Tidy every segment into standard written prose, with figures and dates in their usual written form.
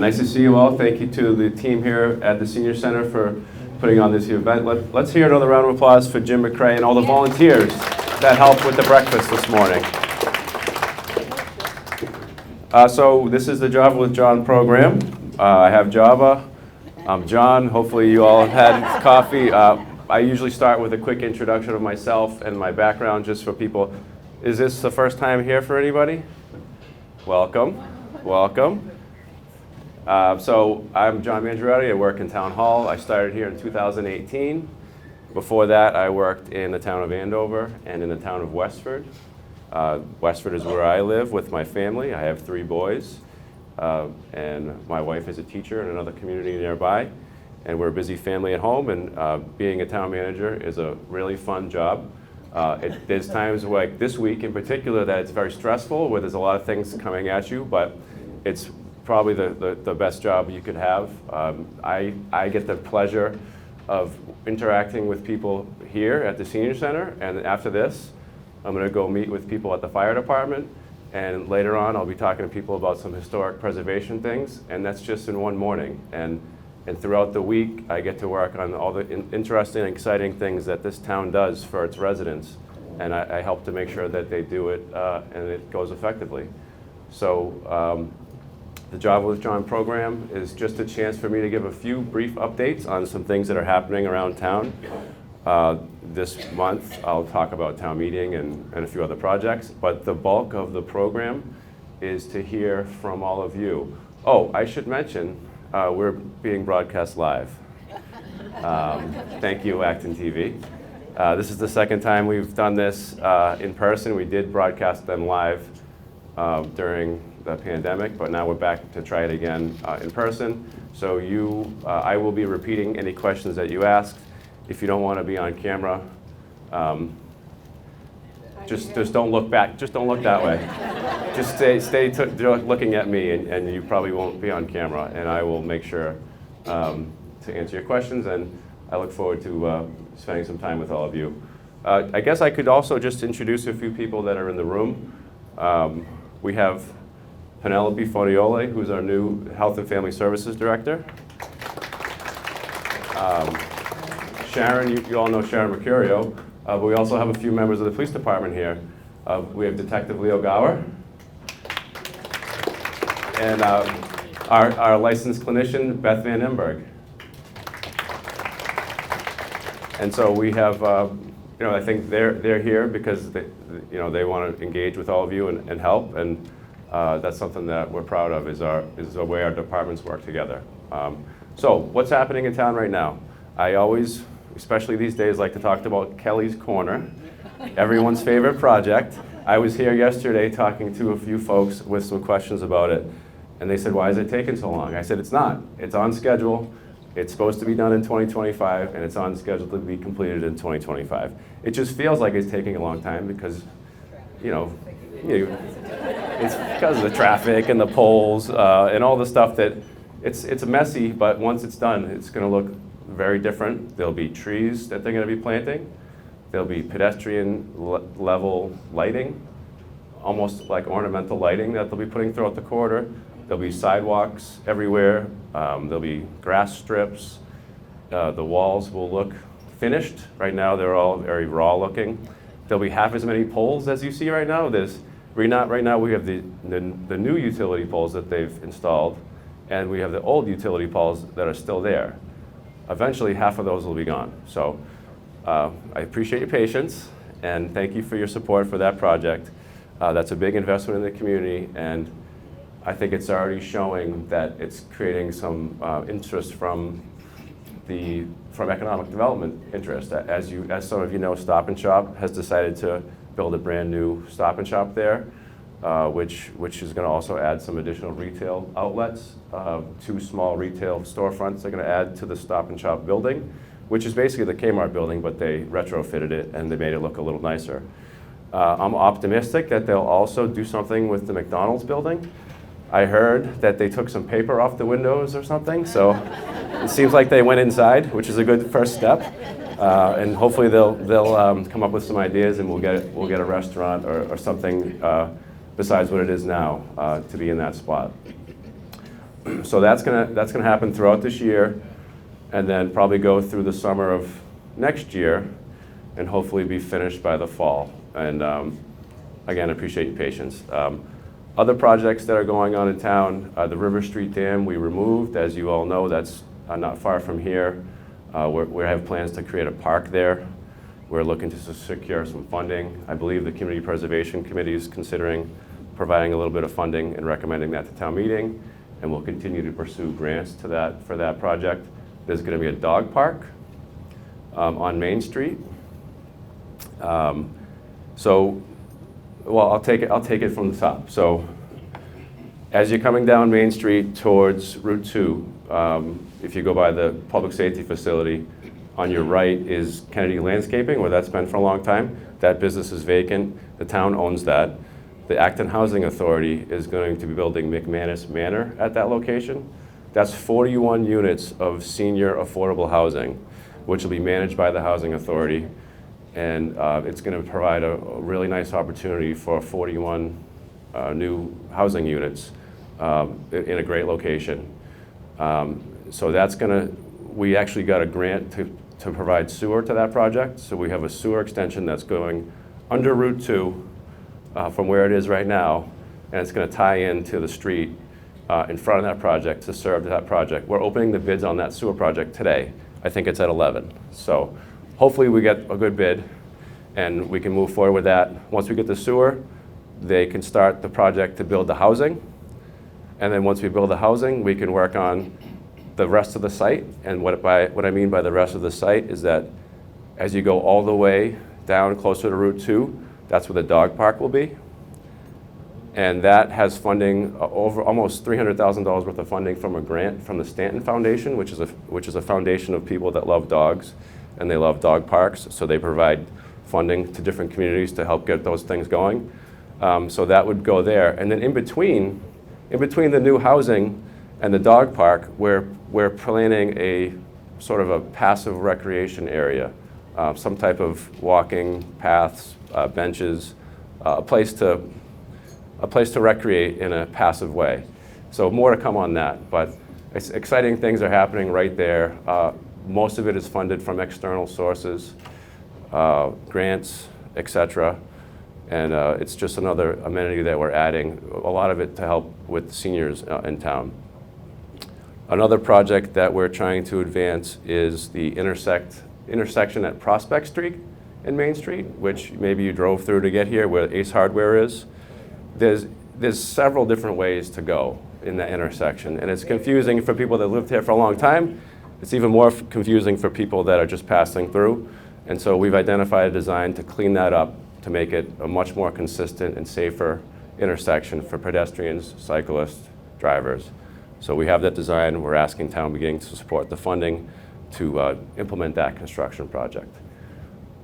Nice to see you all. Thank you to the team here at the Senior Center for putting on this event. Let's hear another round of applause for Jim McCrae and all the volunteers that helped with the breakfast this morning. So this is the Java with John program. I have Java. I'm John. Hopefully you all have had coffee. I usually start with a quick introduction of myself and my background just for people. Is this the first time here for anybody? Welcome. Welcome. So I'm John Mangiarotti. I work in Town Hall. I started here in 2018. Before that, I worked in the town of Andover and in the town of Westford. Westford is where I live with my family. I have 3 boys, and my wife is a teacher in another community nearby. And we're a busy family at home, and being a town manager is a really fun job. There's times like this week in particular that it's very stressful, where there's a lot of things coming at you, but it's probably the best job you could have. I get the pleasure of interacting with people here at the Senior Center, and after this, I'm going to go meet with people at the fire department, and later on I'll be talking to people about some historic preservation things, and that's just in one morning. And throughout the week, I get to work on all the interesting and exciting things that this town does for its residents, and I help to make sure that they do it and it goes effectively. So the Java with John program is just a chance for me to give a few brief updates on some things that are happening around town. This month, I'll talk about town meeting and a few other projects, but the bulk of the program is to hear from all of you. Oh, I should mention, we're being broadcast live. Thank you, ActonTV. This is the second time we've done this in person. We did broadcast them live during the pandemic, but now we're back to try it again in person. So I will be repeating any questions that you asked. If you don't want to be on camera, just don't look back. Just don't look that way. Just stay looking at me, and you probably won't be on camera. And I will make sure to answer your questions. And I look forward to spending some time with all of you. I guess I could also just introduce a few people that are in the room. We have Penelope Foniole, who's our new Health and Family Services Director. Sharon, you all know Sharon Mercurio, but we also have a few members of the police department here. We have Detective Leo Gower, and our licensed clinician, Beth Van Emberg. And so we have, I think they're here because they want to engage with all of you and help, and that's something that we're proud of, is the way our departments work together. So what's happening in town right now? I always, especially these days, like to talk about Kelly's Corner, everyone's favorite project. I was here yesterday talking to a few folks with some questions about it, and they said, why is it taking so long? I said, it's not. It's on schedule. It's supposed to be done in 2025, and it's on schedule to be completed in 2025. It just feels like it's taking a long time because, it's because of the traffic and the poles and all the stuff that it's messy, but once it's done, it's going to look very different. There'll be trees that they're going to be planting. There'll be pedestrian level lighting, almost like ornamental lighting that they'll be putting throughout the corridor. There'll be sidewalks everywhere. There'll be grass strips. The walls will look finished. Right now, they're all very raw looking. There'll be half as many poles as you see right now. Right now we have the new utility poles that they've installed, and we have the old utility poles that are still there. Eventually, half of those will be gone. So I appreciate your patience, and thank you for your support for that project. That's a big investment in the community, and I think it's already showing that it's creating some interest from economic development interest. As some of you know, Stop and Shop has decided to build a brand new Stop and Shop there, which is going to also add some additional retail outlets. 2 small retail storefronts they're going to add to the Stop and Shop building, which is basically the Kmart building, but they retrofitted it and they made it look a little nicer. I'm optimistic that they'll also do something with the McDonald's building. I heard that they took some paper off the windows or something, so it seems like they went inside, which is a good first step. And hopefully they'll come up with some ideas, and we'll get a restaurant or something besides what it is now to be in that spot. So that's gonna happen throughout this year, and then probably go through the summer of next year, and hopefully be finished by the fall. And again, appreciate your patience. Other projects that are going on in town, the River Street Dam we removed. As you all know, that's not far from here. We have plans to create a park there. We're looking to secure some funding. I believe the Community Preservation Committee is considering providing a little bit of funding and recommending that to town meeting, and we'll continue to pursue grants for that project. There's going to be a dog park on Main Street. Well, I'll take it from the top. So as you're coming down Main Street towards Route 2, if you go by the public safety facility, on your right is Kennedy Landscaping, where that's been for a long time. That business is vacant. The town owns that. The Acton Housing Authority is going to be building McManus Manor at that location. That's 41 units of senior affordable housing, which will be managed by the Housing Authority. And it's going to provide a really nice opportunity for 41 new housing units in a great location. So that's going to, we actually got a grant to provide sewer to that project. So we have a sewer extension that's going under Route 2 from where it is right now, and it's going to tie into the street in front of that project to serve that project. We're opening the bids on that sewer project today. I think it's at 11. So hopefully we get a good bid and we can move forward with that. Once we get the sewer, they can start the project to build the housing. And then once we build the housing, we can work on the rest of the site. And what I mean by the rest of the site is that as you go all the way down closer to Route 2, that's where the dog park will be. And that has funding, over almost $300,000 worth of funding from a grant from the Stanton Foundation, which is a foundation of people that love dogs and they love dog parks. So they provide funding to different communities to help get those things going. So that would go there. And then in between the new housing and the dog park, we're planning a sort of a passive recreation area, some type of walking paths, benches, a place to recreate in a passive way. So more to come on that, but exciting things are happening right there. Most of it is funded from external sources, grants, etc. And it's just another amenity that we're adding, a lot of it to help with seniors in town. Another project that we're trying to advance is the intersection at Prospect Street and Main Street, which maybe you drove through to get here, where Ace Hardware is. There's several different ways to go in that intersection, and it's confusing for people that lived here for a long time. It's even more confusing for people that are just passing through. And so we've identified a design to clean that up, to make it a much more consistent and safer intersection for pedestrians, cyclists, drivers. So we have that design. We're asking town meeting to support the funding to implement that construction project.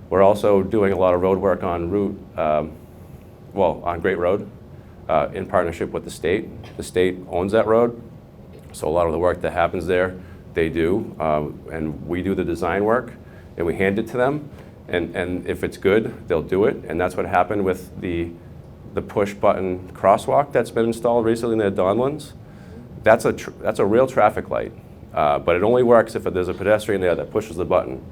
We're also doing a lot of road work on on Great Road in partnership with the state. The state owns that road, so a lot of the work that happens there, they do, and we do the design work, and we hand it to them, and if it's good, they'll do it, and that's what happened with the push-button crosswalk that's been installed recently in the Donlands. That's a real traffic light, but it only works if there's a pedestrian there that pushes the button.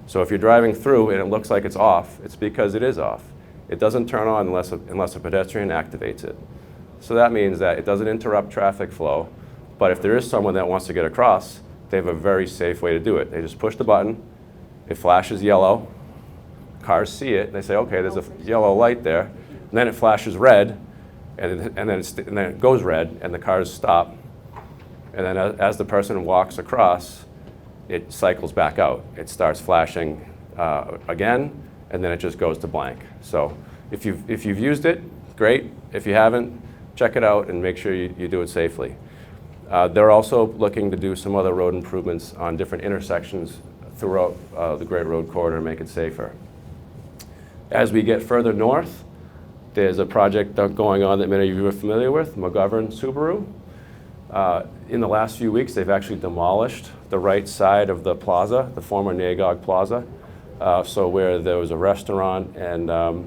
So if you're driving through and it looks like it's off, it's because it is off. It doesn't turn on unless a pedestrian activates it. So that means that it doesn't interrupt traffic flow, but if there is someone that wants to get across, they have a very safe way to do it. They just push the button, it flashes yellow, cars see it, and they say, okay, there's a yellow light there, and then it flashes red, and then it goes red, and the cars stop. And then as the person walks across, it cycles back out. It starts flashing again, and then it just goes to blank. So if you've used it, great. If you haven't, check it out and make sure you do it safely. They're also looking to do some other road improvements on different intersections throughout the Great Road Corridor to make it safer. As we get further north, there's a project going on that many of you are familiar with, McGovern Subaru. In the last few weeks, they've actually demolished the right side of the plaza, the former Nagog Plaza. So where there was a restaurant and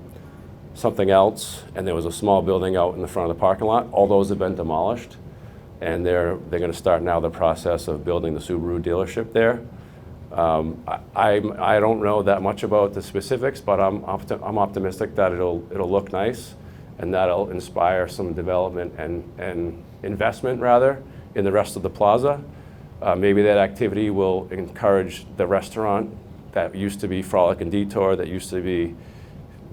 something else, and there was a small building out in the front of the parking lot, all those have been demolished. and they're going to start now the process of building the Subaru dealership there. I don't know that much about the specifics, but I'm optimistic that it'll look nice, and that'll inspire some development and investment rather in the rest of the plaza. Maybe that activity will encourage the restaurant that used to be Frolic and Detour, that used to be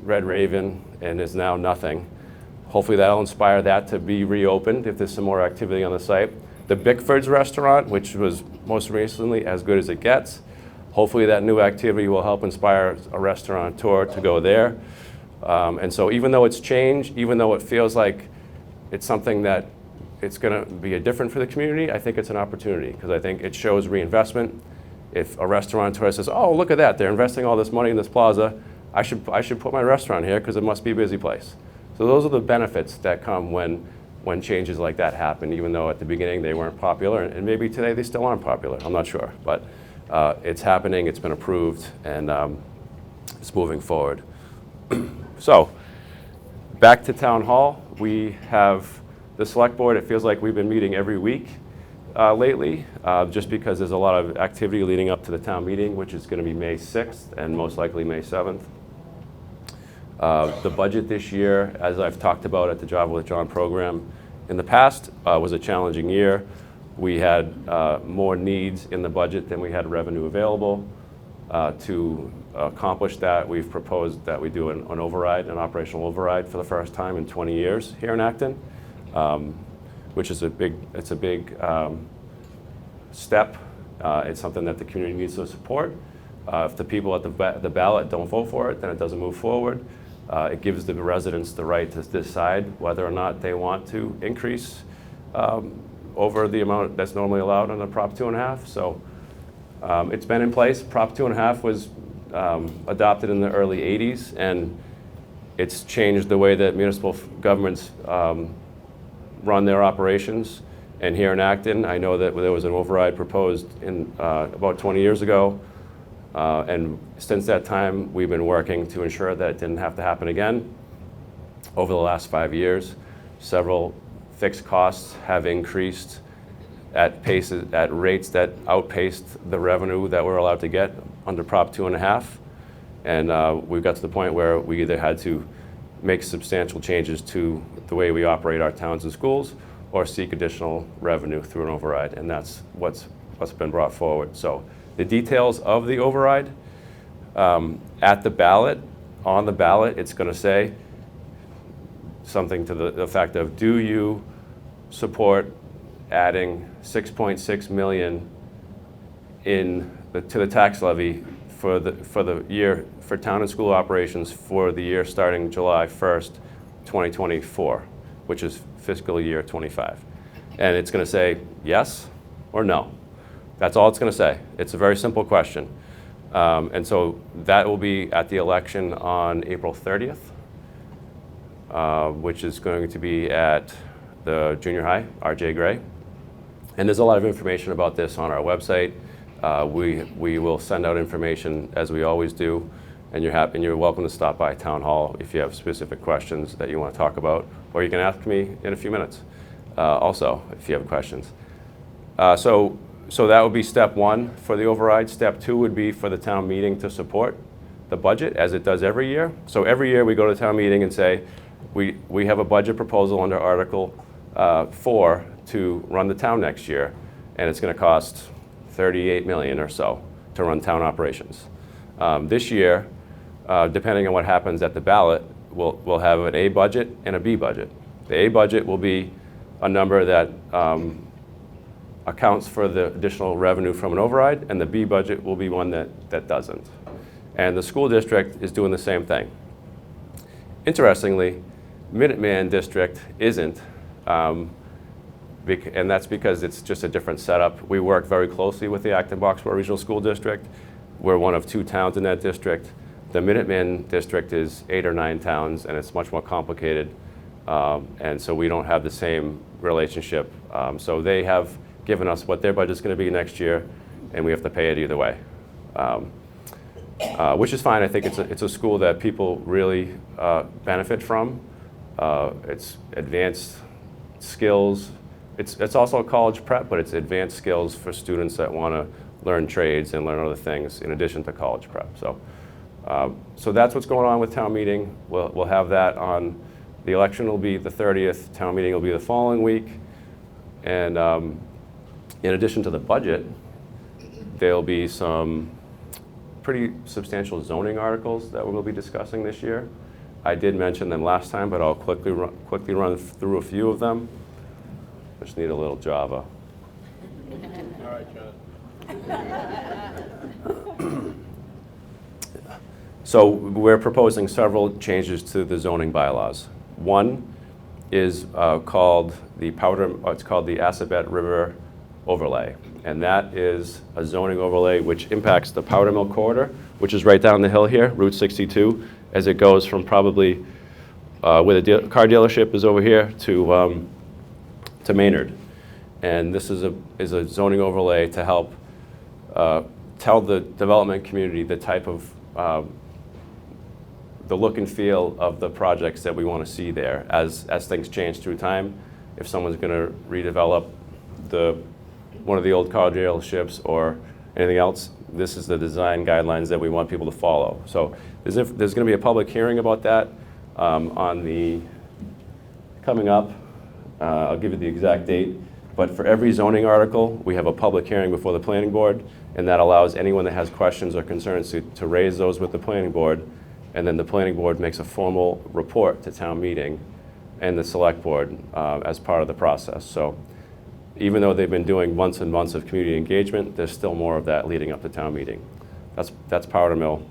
Red Raven, and is now nothing. Hopefully that'll inspire that to be reopened if there's some more activity on the site. The Bickford's restaurant, which was most recently As Good As It Gets, hopefully that new activity will help inspire a restaurateur to go there. And so even though it's changed, even though it feels like it's something that it's going to be different for the community, I think it's an opportunity, because I think it shows reinvestment. If a restaurateur says, oh, look at that, they're investing all this money in this plaza, I should put my restaurant here because it must be a busy place. So those are the benefits that come when changes like that happen, even though at the beginning they weren't popular, and maybe today they still aren't popular, I'm not sure. But it's happening, it's been approved, and it's moving forward. So, back to Town Hall, we have the Select Board. It feels like we've been meeting every week lately, just because there's a lot of activity leading up to the town meeting, which is going to be May 6th and most likely May 7th. The budget this year, as I've talked about at the Job with John program in the past, was a challenging year. We had more needs in the budget than we had revenue available. To accomplish that, we've proposed that we do an override, an operational override for the first time in 20 years here in Acton, which is a big step. It's something that the community needs to support. If the people at the ballot don't vote for it, then it doesn't move forward. It gives the residents the right to decide whether or not they want to increase over the amount that's normally allowed under Prop 2.5. So it's been in place. Prop 2.5 was adopted in the early 80s, and it's changed the way that municipal governments run their operations. And here in Acton, I know that there was an override proposed in about 20 years ago. And since that time, we've been working to ensure that it didn't have to happen again. Over the last 5 years, several fixed costs have increased at rates that outpaced the revenue that we're allowed to get under Prop 2.5. And we've got to the point where we either had to make substantial changes to the way we operate our towns and schools, or seek additional revenue through an override, and that's what's been brought forward. So the details of the override, at the ballot, on the ballot, it's going to say something to the effect of, do you support adding $6.6 million to the tax levy for the year for town and school operations for the year starting July 1st, 2024, which is fiscal year 25. And it's going to say yes or no. That's all it's going to say. It's a very simple question. And so that will be at the election on April 30th, which is going to be at the junior high, R.J. Gray. And there's a lot of information about this on our website. We will send out information as we always do, and you're welcome to stop by Town Hall if you have specific questions that you want to talk about, or you can ask me in a few minutes also if you have questions. So that would be step one for the override. Step two would be for the town meeting to support the budget, as it does every year. So every year we go to town meeting and say, we have a budget proposal under Article 4 to run the town next year, and it's going to cost $38 million or so to run town operations. This year, depending on what happens at the ballot, we'll have an A budget and a B budget. The A budget will be a number that accounts for the additional revenue from an override, and the B budget will be one that doesn't. And the school district is doing the same thing. Interestingly, Minuteman District isn't, and that's because it's just a different setup. We work very closely with the Acton-Boxborough Regional School District. We're one of 2 towns in that district. The Minuteman District is 8 or 9 towns, and it's much more complicated. And so we don't have the same relationship. So they have given us what their budget's going to be next year, and we have to pay it either way, which is fine. I think it's a school that people really benefit from. It's advanced skills, it's also a college prep, but it's advanced skills for students that want to learn trades and learn other things in addition to college prep. So, so that's what's going on with town meeting. We'll have that on, the election will be the 30th, town meeting will be the following week. And in addition to the budget, there'll be some pretty substantial zoning articles that we'll be discussing this year. I did mention them last time, but I'll quickly run through a few of them. Just need a little Java. All right, John. So we're proposing several changes to the zoning bylaws. One is called the Assabet River Overlay, and that is a zoning overlay which impacts the Powder Mill corridor, which is right down the hill here, Route 62, as it goes from probably where the car dealership is over here to Maynard. And this is a zoning overlay to help tell the development community the type of the look and feel of the projects that we want to see there as things change through time. If someone's going to redevelop one of the old car dealerships or anything else, this is the design guidelines that we want people to follow. So there's going to be a public hearing about that coming up. I'll give you the exact date. But for every zoning article, we have a public hearing before the planning board, and that allows anyone that has questions or concerns to raise those with the planning board, and then the planning board makes a formal report to town meeting and the select board as part of the process. So even though they've been doing months and months of community engagement, there's still more of that leading up to town meeting. That's Powder Mill.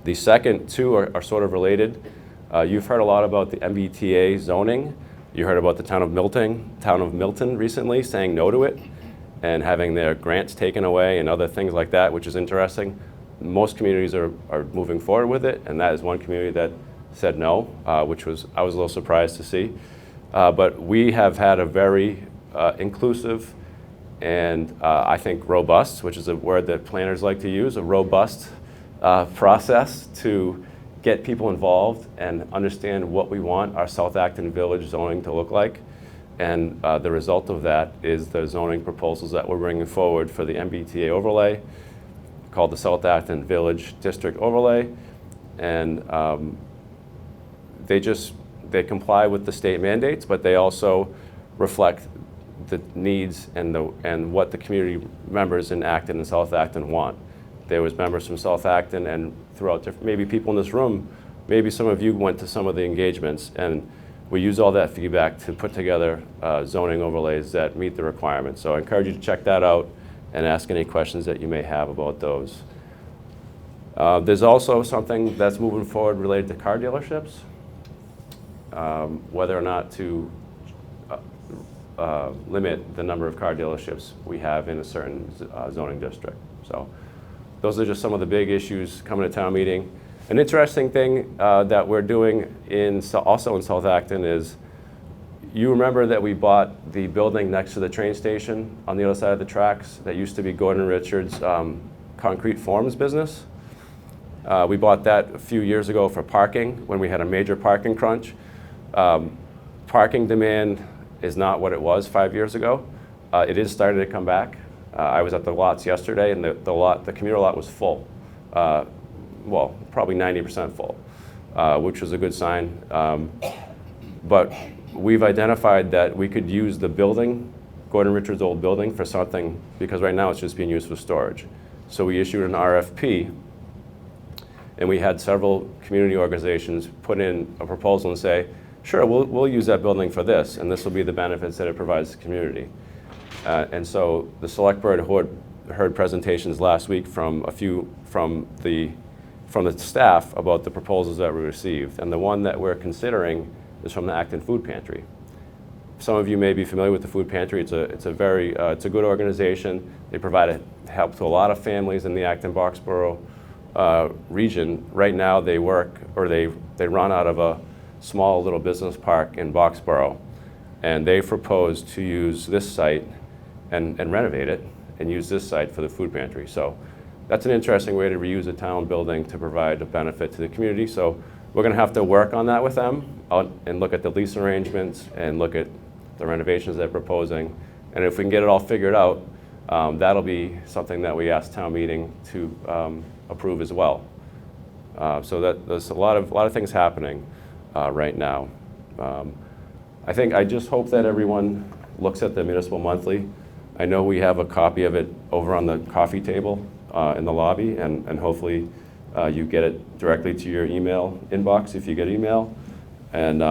The second two are sort of related. You've heard a lot about the MBTA zoning. You heard about the town of Milton recently saying no to it and having their grants taken away and other things like that, which is interesting. Most communities are moving forward with it, and that is one community that said no, which I was a little surprised to see. But we have had a very inclusive and I think robust, which is a word that planners like to use, a robust process to get people involved and understand what we want our South Acton Village zoning to look like. And the result of that is the zoning proposals that we're bringing forward for the MBTA overlay, called the South Acton Village District Overlay. And they comply with the state mandates, but they also reflect the needs and what the community members in Acton and South Acton want. There was members from South Acton and throughout maybe people in this room, maybe some of you went to some of the engagements, and we use all that feedback to put together zoning overlays that meet the requirements. So I encourage you to check that out and ask any questions that you may have about those. There's also something that's moving forward related to car dealerships, whether or not to limit the number of car dealerships we have in a certain zoning district. So those are just some of the big issues coming to town meeting. An interesting thing that we're doing also in South Acton is, you remember that we bought the building next to the train station on the other side of the tracks that used to be Gordon Richards' concrete forms business? We bought that a few years ago for parking when we had a major parking crunch. Parking demand is not what it was 5 years ago. It is starting to come back. I was at the lots yesterday, and the commuter lot was full. Well, probably 90% full, which was a good sign. But we've identified that we could use the building, Gordon Richards' old building, for something, because right now it's just being used for storage. So we issued an RFP, and we had several community organizations put in a proposal and say, sure, we'll use that building for this, and this will be the benefits that it provides the community. And so the select board heard presentations last week from the staff about the proposals that we received. And the one that we're considering is from the Acton Food Pantry. Some of you may be familiar with the Food Pantry. It's a good organization. They provide help to a lot of families in the Acton-Boxborough region. Right now they run out of a small little business park in Boxborough. And they proposed to use this site and renovate it and use this site for the food pantry. So that's an interesting way to reuse a town building to provide a benefit to the community. So we're going to have to work on that with them and look at the lease arrangements and look at the renovations they're proposing. And if we can get it all figured out, that'll be something that we ask town meeting to approve as well. So there's a lot of things happening right now. I just hope that everyone looks at the Municipal Monthly. I know we have a copy of it over on the coffee table in the lobby, and hopefully you get it directly to your email inbox if you get email. And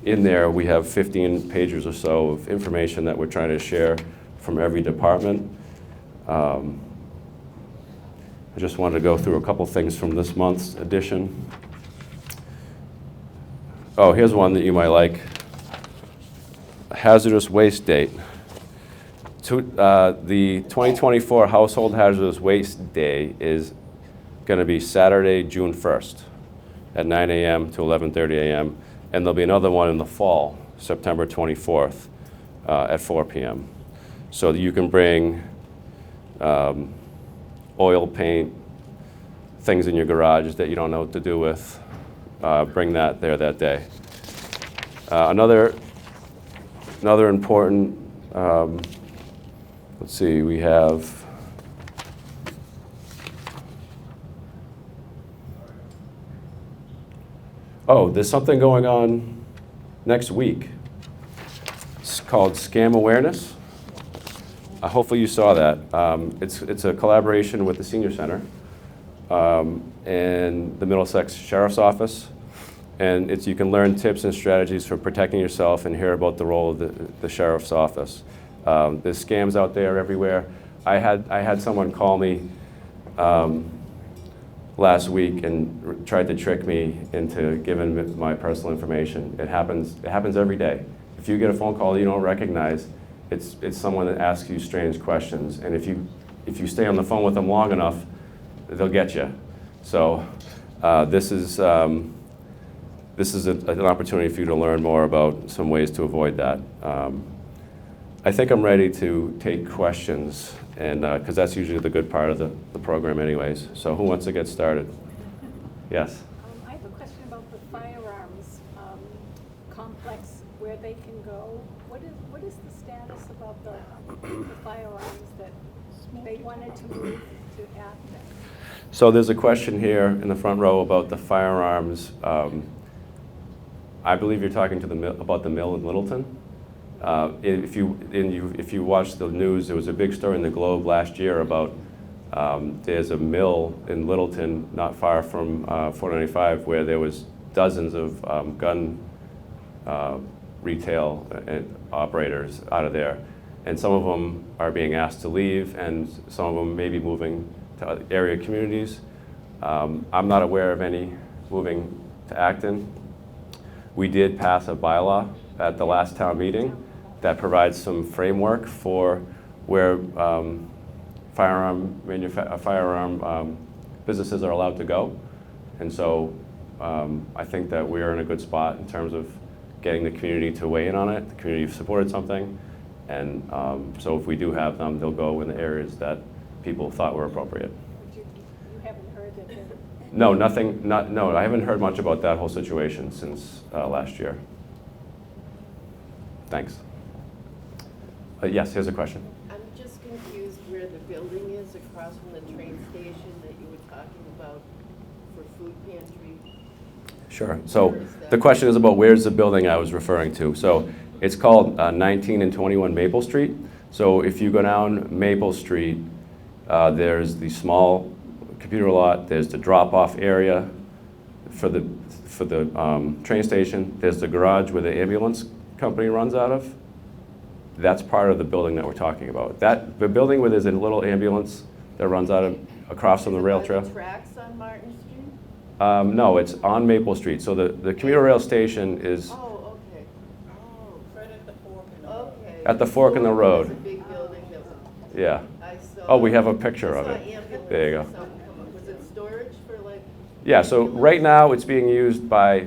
in there we have 15 pages or so of information that we're trying to share from every department. I just wanted to go through a couple things from this month's edition. Oh, here's one that you might like. Hazardous waste date. The 2024 Household Hazardous Waste Day is going to be Saturday, June 1st at 9 a.m. to 11:30 a.m. And there'll be another one in the fall, September 24th at 4 p.m. So you can bring oil, paint, things in your garage that you don't know what to do with. Bring that there that day. Another important, let's see, we have there's something going on next week. It's called Scam Awareness. Hopefully you saw that. It's a collaboration with the Senior Center and the Middlesex Sheriff's Office. And you can learn tips and strategies for protecting yourself and hear about the role of the Sheriff's Office. There's scams out there everywhere. I had someone call me last week and tried to trick me into giving my personal information. It happens every day. If you get a phone call you don't recognize, it's someone that asks you strange questions. And if you stay on the phone with them long enough, they'll get you. So this is an opportunity for you to learn more about some ways to avoid that. I think I'm ready to take questions, and because that's usually the good part of the program anyways. So who wants to get started? Yes? I have a question about the firearms complex, where they can go. What is the status about the firearms that they wanted to move to Acton? So there's a question here in the front row about the firearms. I believe you're talking about the mill in Littleton. If you watch the news, there was a big story in the Globe last year about there's a mill in Littleton, not far from 495, where there was dozens of gun retail operators out of there, and some of them are being asked to leave, and some of them may be moving to other area communities. I'm not aware of any moving to Acton. We did pass a bylaw at the last town meeting that provides some framework for where firearm businesses are allowed to go. And so I think that we're in a good spot in terms of getting the community to weigh in on it. The community supported something. And so if we do have them, they'll go in the areas that people thought were appropriate. But you haven't heard that they're... No, no, I haven't heard much about that whole situation since last year. Thanks. Yes, here's a question. I'm just confused where the building is across from the train station that you were talking about for food pantry. Sure. So the question is about where's the building I was referring to. So it's called 19 and 21 Maple Street. So if you go down Maple Street, there's the small computer lot, there's the drop-off area for the train station, there's the garage where the ambulance company runs out of. That's part of the building that we're talking about. The building where there's a little ambulance that runs out of across from the rail trail. Are the tracks on Martin Street? No, it's on Maple Street. So the commuter rail station is Oh, okay. Oh, Right at the fork in the okay. at the fork in the road. There's a big building that was, Yeah. I saw. Oh, we have a picture I of saw it. ambulance There you or go. something come up. Was it storage for like? Yeah, so right now it's being used by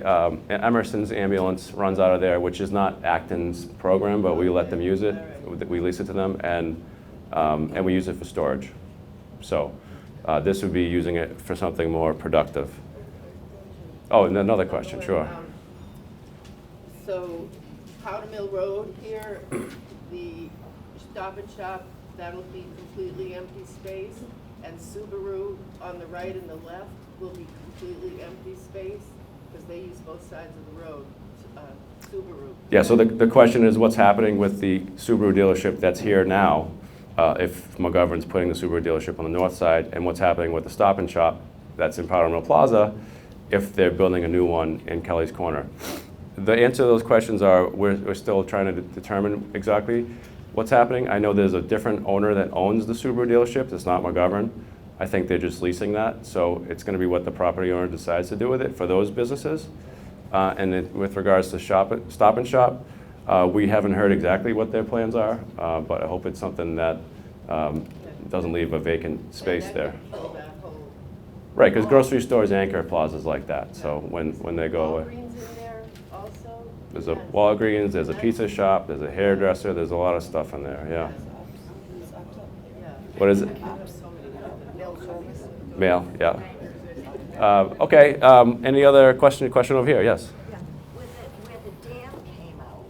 Emerson's ambulance runs out of there, which is not Acton's program, but we let them use it. We lease it to them, and we use it for storage. So this would be using it for something more productive. Oh, and another question, sure. So Powder Mill Road here, the Stop and Shop, that'll be completely empty space. And Subaru on the right and the left will be completely empty space because they use both sides of the road, Subaru. Yeah, so the question is what's happening with the Subaru dealership that's here now, if McGovern's putting the Subaru dealership on the north side, and what's happening with the Stop and Shop that's in Powder Mill Plaza if they're building a new one in Kelly's Corner. The answer to those questions are we're still trying to determine exactly what's happening. I know there's a different owner that owns the Subaru dealership. It's not McGovern. I think they're just leasing that, so it's going to be what the property owner decides to do with it for those businesses. With regards to Stop and Shop, we haven't heard exactly what their plans are, but I hope it's something that doesn't leave a vacant space there. Right, because grocery stores anchor plazas like that, so when they go away. Walgreens in there also? There's a Walgreens, there's a pizza shop, there's a hairdresser, there's a lot of stuff in there, yeah. What is it? Mail, yeah. Okay, any other question over here? Yes? Yeah, where the dam came out,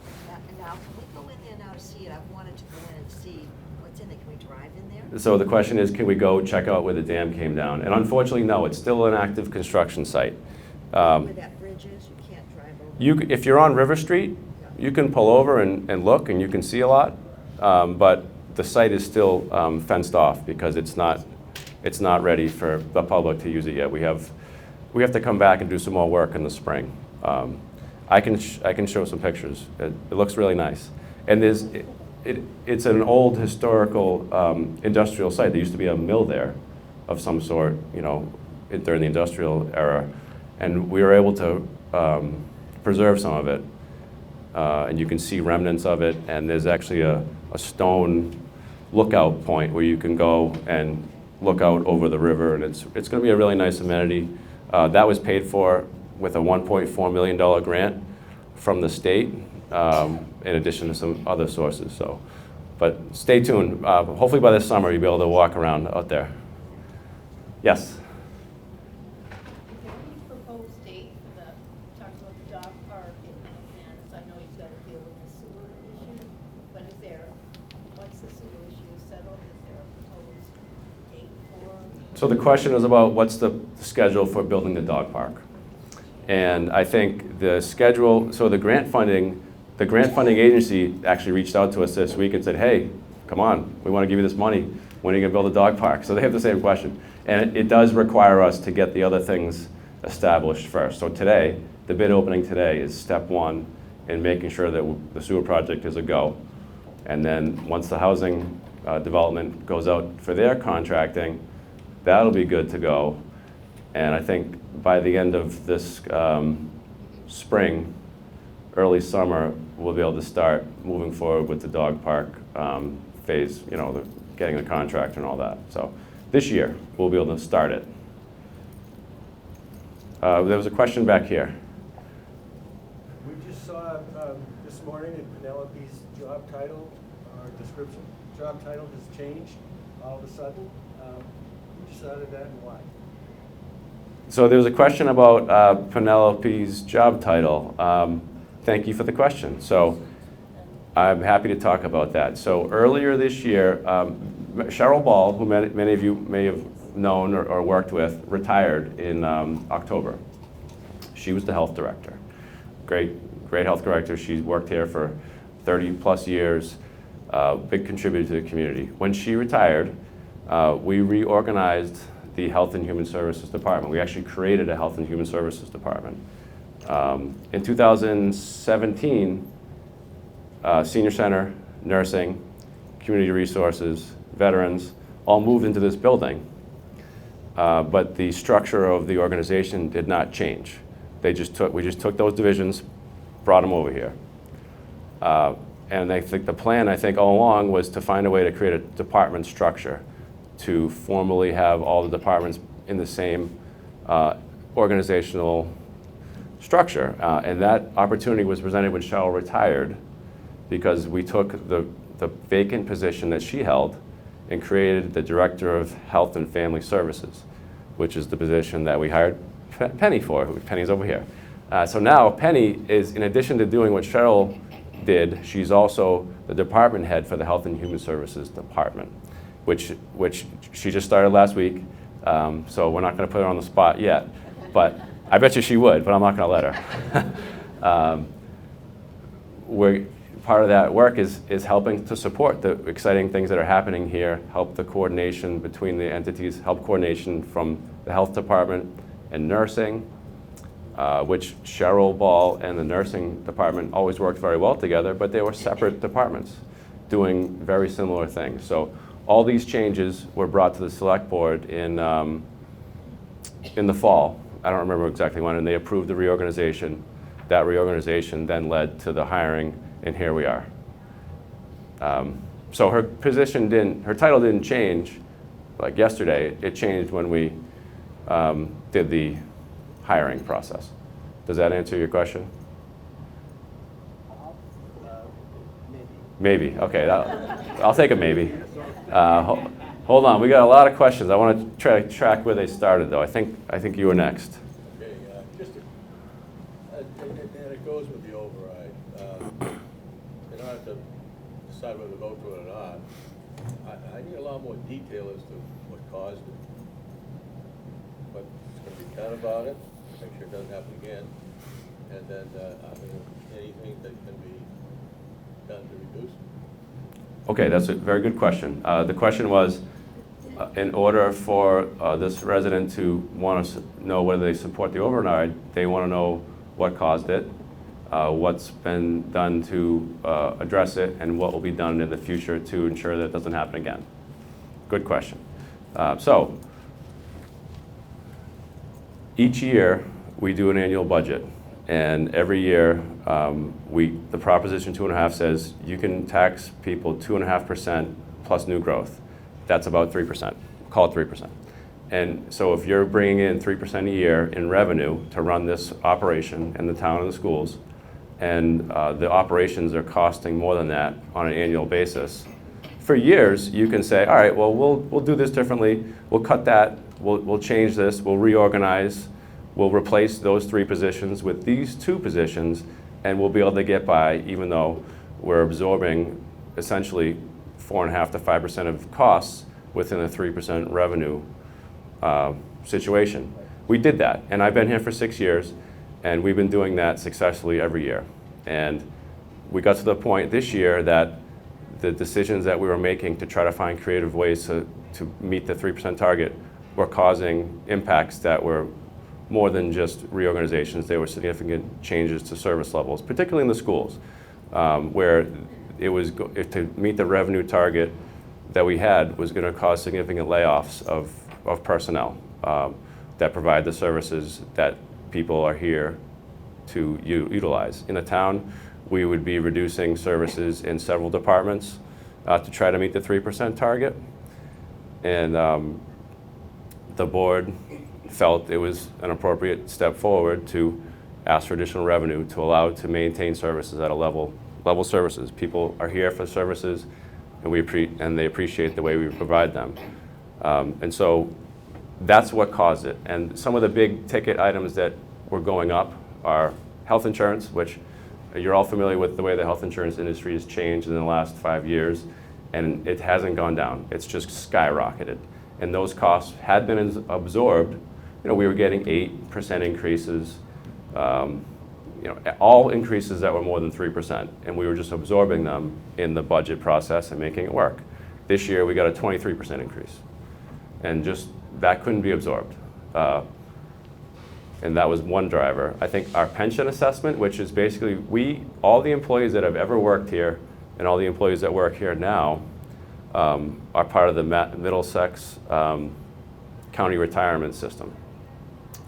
now, can we go in there now to see it? I've wanted to go in and see what's in there. Can we drive in there? So the question is, can we go check out where the dam came down? And unfortunately, no, it's still an active construction site. Where that bridge is, you can't drive over? If you're on River Street, you can pull over and look, and you can see a lot, but the site is still fenced off because it's not ready for the public to use it yet. We have to come back and do some more work in the spring. I can show some pictures. It looks really nice. And it's an old historical industrial site. There used to be a mill there of some sort, during the industrial era. And we were able to preserve some of it. And you can see remnants of it. And there's actually a stone lookout point where you can go and look out over the river, and it's going to be a really nice amenity. That was paid for with a $1.4 million grant from the state, in addition to some other sources. So, but stay tuned. Hopefully by this summer you'll be able to walk around out there. Yes? Is there any proposed date for the, talks about the dog park and I know you've got to deal with the sewer issue, but is there, once the sewer issue is settled, is there a proposed date for? So the question is about what's the schedule for building the dog park. And I think the schedule, so the grant funding agency actually reached out to us this week and said, hey, come on, we want to give you this money. When are you going to build a dog park? So they have the same question. And it does require us to get the other things established first. So today, the bid opening today is step one in making sure that the sewer project is a go. And then once the housing development goes out for their contracting, that'll be good to go. And I think by the end of this spring, early summer, we'll be able to start moving forward with the dog park phase, getting the contract and all that. So this year, we'll be able to start it. There was a question back here. We just saw this morning in Penelope's job title, or description, job title has changed all of a sudden. Who decided that and why? So there was a question about Penelope's job title. Thank you for the question. So I'm happy to talk about that. So earlier this year, Cheryl Ball, who many of you may have known or worked with, retired in October. She was the health director. Great health director. She's worked here for 30 plus years, big contributor to the community. When she retired, we reorganized the Health and Human Services Department. We actually created a Health and Human Services Department. In 2017, Senior Center, Nursing, Community Resources, Veterans, all moved into this building. But the structure of the organization did not change. We just took those divisions, brought them over here. And I think the plan, all along, was to find a way to create a department structure to formally have all the departments in the same organizational structure. And that opportunity was presented when Cheryl retired, because we took the vacant position that she held and created the Director of Health and Family Services, which is the position that we hired Penny for. Penny's over here. So now Penny is, in addition to doing what Cheryl did, she's also the department head for the Health and Human Services Department, which she just started last week. So we're not going to put her on the spot yet, but I bet you she would, but I'm not going to let her. Part of that work is helping to support the exciting things that are happening here, help the coordination between the entities, help coordination from the health department and nursing, which Cheryl Ball and the nursing department always worked very well together, but they were separate departments doing very similar things. So all these changes were brought to the select board in the fall. I don't remember exactly when, and they approved the reorganization. That reorganization then led to the hiring, and here we are. So her title didn't change like yesterday. It changed when we did the hiring process. Does that answer your question? Maybe. Maybe. Okay, I'll take a maybe. Hold on, we got a lot of questions. I want to try to track where they started, though. I think you were next. Okay, and it goes with the override. In order to decide whether to vote for it or not, I need a lot more detail as to what caused it. What's going to be done about it, make sure it doesn't happen again, and then anything that can be done to reduce it. Okay, that's a very good question. The question was, in order for this resident to want to know whether they support the override, they want to know what caused it, what's been done to address it, and what will be done in the future to ensure that it doesn't happen again. Good question. So, each year we do an annual budget, and every year the Proposition 2.5 says you can tax people 2.5% plus new growth. That's about 3%. Call it 3%. And so if you're bringing in 3% a year in revenue to run this operation in the town and the schools, and the operations are costing more than that on an annual basis, for years you can say, all right, well, we'll do this differently. We'll cut that. We'll change this. We'll reorganize. We'll replace those 3 positions with these 2 positions, and we'll be able to get by even though we're absorbing essentially 4.5% to 5% of costs within a 3% revenue situation. We did that, and I've been here for 6 years, and we've been doing that successfully every year. And we got to the point this year that the decisions that we were making to try to find creative ways to meet the 3% target were causing impacts that were more than just reorganizations. They were significant changes to service levels, particularly in the schools, where it was to meet the revenue target that we had was going to cause significant layoffs of personnel that provide the services that people are here to utilize. In the town, we would be reducing services in several departments to try to meet the 3% target. And the board felt it was an appropriate step forward to ask for additional revenue to allow to maintain services at a level services. People are here for services, and they appreciate the way we provide them. And so that's what caused it. And some of the big ticket items that were going up are health insurance, which you're all familiar with the way the health insurance industry has changed in the last 5 years, and it hasn't gone down. It's just skyrocketed. And those costs had been absorbed. You know, we were getting 8% increases, all increases that were more than 3%, and we were just absorbing them in the budget process and making it work. This year, we got a 23% increase, and just that couldn't be absorbed. And that was one driver. I think our pension assessment, which is basically all the employees that have ever worked here and all the employees that work here now are part of the Middlesex County retirement system.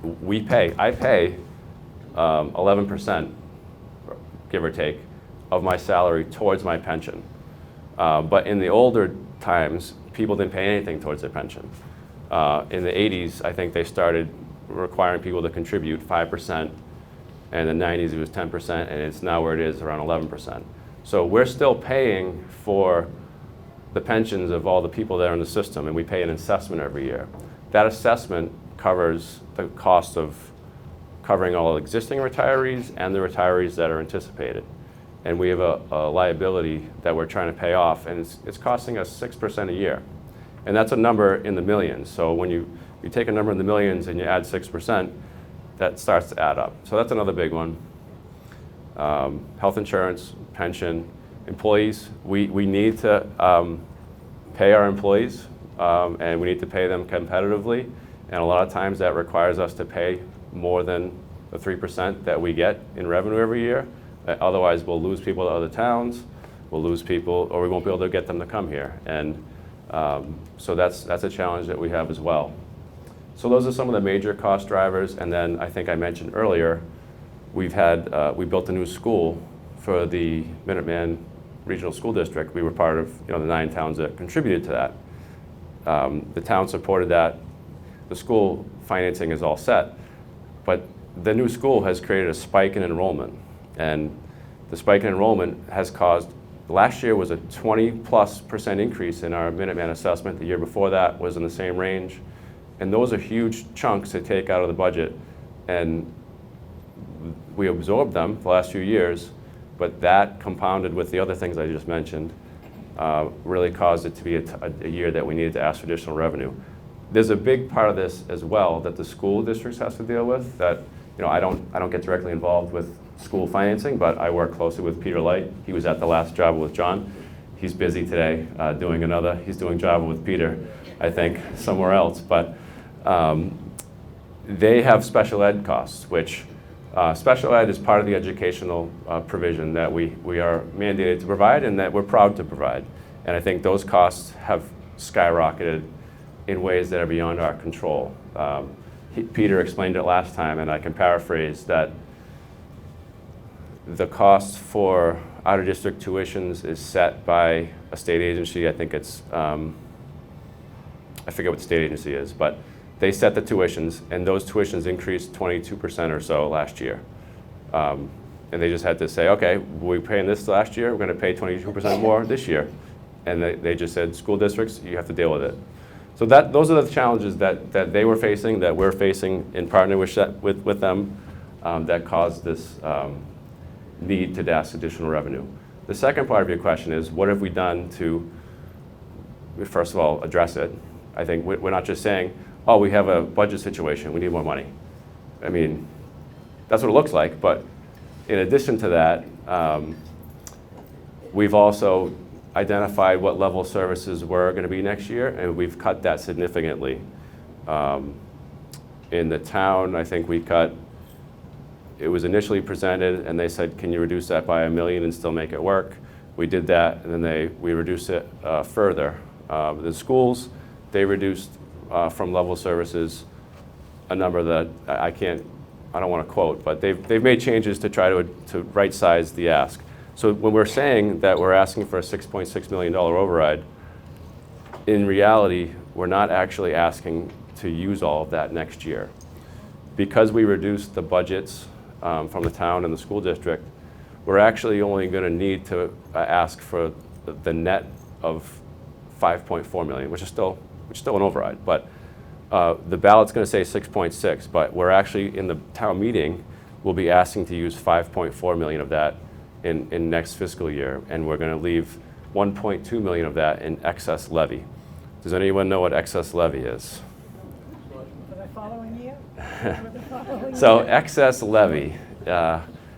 I pay 11%, give or take, of my salary towards my pension. But in the older times, people didn't pay anything towards their pension. In the 80s, I think they started requiring people to contribute 5%, and in the 90s it was 10%, and it's now where it is around 11%. So we're still paying for the pensions of all the people that are in the system, and we pay an assessment every year. That assessment covers the cost of covering all existing retirees and the retirees that are anticipated. and we have a liability that we're trying to pay off, and it's costing us 6% a year. And that's a number in the millions. So when you take a number in the millions and you add 6%, that starts to add up. So that's another big one. Health insurance, pension, employees. We need to pay our employees, and we need to pay them competitively. And a lot of times that requires us to pay more than the 3% that we get in revenue every year. Otherwise, we'll lose people to other towns, we'll lose people, or we won't be able to get them to come here. And so that's a challenge that we have as well. So those are some of the major cost drivers. And then I think I mentioned earlier, we built a new school for the Minuteman Regional School District. We were part of the 9 towns that contributed to that. The town supported that. The school financing is all set, but the new school has created a spike in enrollment, and the spike in enrollment has caused, last year was a 20+% increase in our Minuteman assessment. The year before that was in the same range, and those are huge chunks to take out of the budget, and we absorbed them the last few years, but that compounded with the other things I just mentioned really caused it to be a year that we needed to ask for additional revenue. There's a big part of this as well that the school districts has to deal with. That I don't get directly involved with school financing, but I work closely with Peter Light. He was at the last Java with John. He's busy today doing another. He's doing Java with Peter, I think, somewhere else. But they have special ed costs, which special ed is part of the educational provision that we are mandated to provide and that we're proud to provide. And I think those costs have skyrocketed in ways that are beyond our control. Peter explained it last time, and I can paraphrase that the cost for out-of-district tuitions is set by a state agency. I think it's, I forget what the state agency is, but they set the tuitions, and those tuitions increased 22% or so last year. And they just had to say, okay, we were paying this last year, we're going to pay 22% more this year. And they just said, school districts, you have to deal with it. So those are the challenges that they were facing, that we're facing in partnership with them, that caused this need to ask additional revenue. The second part of your question is, what have we done to, first of all, address it? I think we're not just saying, oh, we have a budget situation, we need more money. I mean, that's what it looks like, but in addition to that, we've also identified what level services were going to be next year, and we've cut that significantly. In the town, I think we cut, it was initially presented, and they said, can you reduce that by $1 million and still make it work? We did that, and then we reduced it further. The schools, they reduced from level services a number that I don't want to quote, but they've made changes to try to right-size the ask. So when we're saying that we're asking for a $6.6 million override, in reality, we're not actually asking to use all of that next year. Because we reduced the budgets from the town and the school district, we're actually only going to need to ask for the net of $5.4 million, which is still an override. But the ballot's going to say 6.6, but we're actually, in the town meeting, we'll be asking to use 5.4 million of that in next fiscal year, and we're going to leave 1.2 million of that in excess levy. Does anyone know what excess levy is? For the following year? For the following So year? excess levy,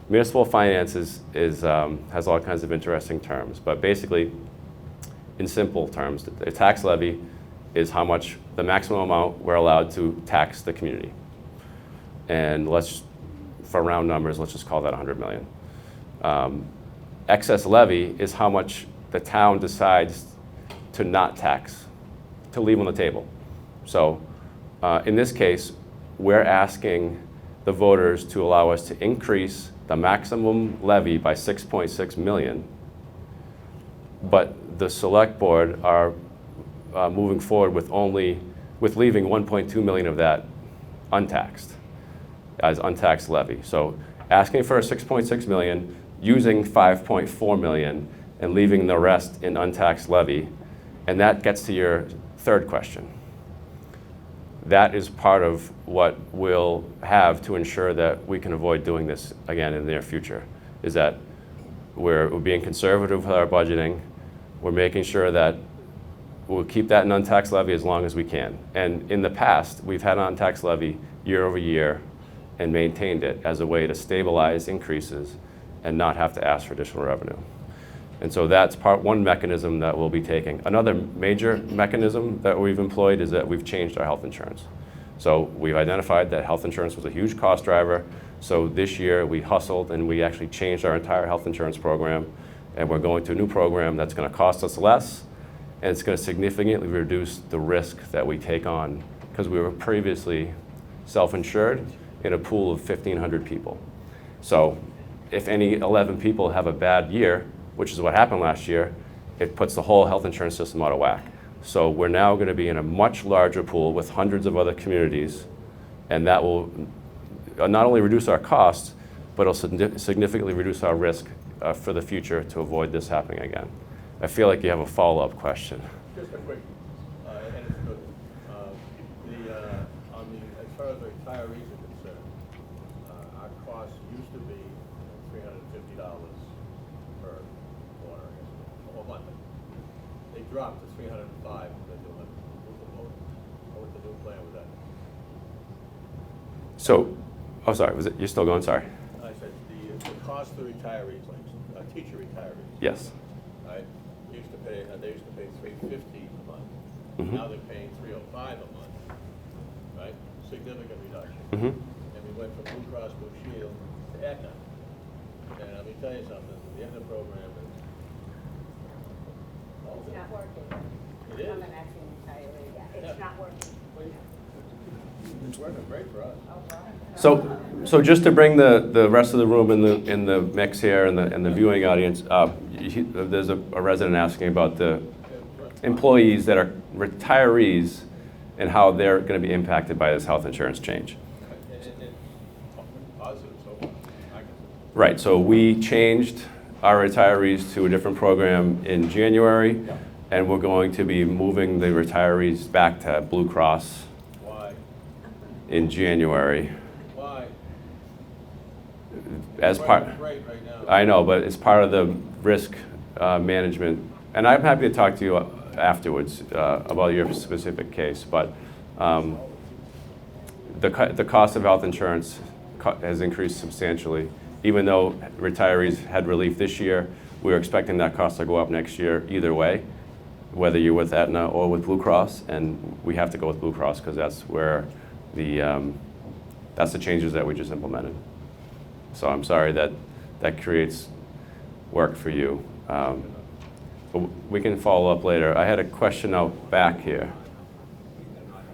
municipal finance has all kinds of interesting terms, but basically, in simple terms, the tax levy is how much, the maximum amount we're allowed to tax the community. And for round numbers, let's just call that 100 million. Excess levy is how much the town decides to not tax, to leave on the table. So in this case, we're asking the voters to allow us to increase the maximum levy by 6.6 million, but the select board are moving forward with leaving 1.2 million of that untaxed, as untaxed levy. So asking for a 6.6 million, using 5.4 million, and leaving the rest in untaxed levy. And that gets to your third question. That is part of what we'll have to ensure that we can avoid doing this again in the near future, is that we're being conservative with our budgeting. We're making sure that we'll keep that non-tax levy as long as we can. And in the past, we've had non-tax levy year over year and maintained it as a way to stabilize increases and not have to ask for additional revenue. And so that's one mechanism that we'll be taking. Another major mechanism that we've employed is that we've changed our health insurance. So we've identified that health insurance was a huge cost driver. So this year we hustled and we actually changed our entire health insurance program, and we're going to a new program that's going to cost us less, and it's going to significantly reduce the risk that we take on, because we were previously self-insured in a pool of 1,500 people. So if any 11 people have a bad year, which is what happened last year, it puts the whole health insurance system out of whack. So we're now going to be in a much larger pool with hundreds of other communities, and that will not only reduce our costs, but it'll significantly reduce our risk for the future to avoid this happening again. I feel like you have a follow-up question. Just a quick, and it's good. As far as the retirees are concerned, our cost used to be $350 per quarter, I guess, or month. They dropped to $305 with the new one. What was the new plan with that? So, oh, sorry, you're still going, sorry. I said the cost to retirees, like teacher retirees. Yes. Right? They used to pay $350 a month. Mhm. Now they're paying $305 a month. Right? Significant reduction. Mm-hmm. And we went from Blue Cross Blue Shield to Aetna. And let me tell you something, the Aetna program is. It's not working. It is. I'm an acting retiree, yeah. It's not working. It's working great for us. So just to bring the rest of the room in the mix here and the viewing audience, there's a resident asking about the employees that are retirees and how they're going to be impacted by this health insurance change. Positive so far. Right, so we changed our retirees to a different program in January, and we're going to be moving the retirees back to Blue Cross Why? in January. Why? As part, Great right now. I know, but it's part of the risk management, and I'm happy to talk to you afterwards about your specific case, but the cost of health insurance has increased substantially. Even though retirees had relief this year, we're expecting that cost to go up next year either way, whether you're with Aetna or with Blue Cross, and we have to go with Blue Cross because that's where that's the changes that we just implemented. So I'm sorry that creates work for you. But we can follow up later. I had a question out back here.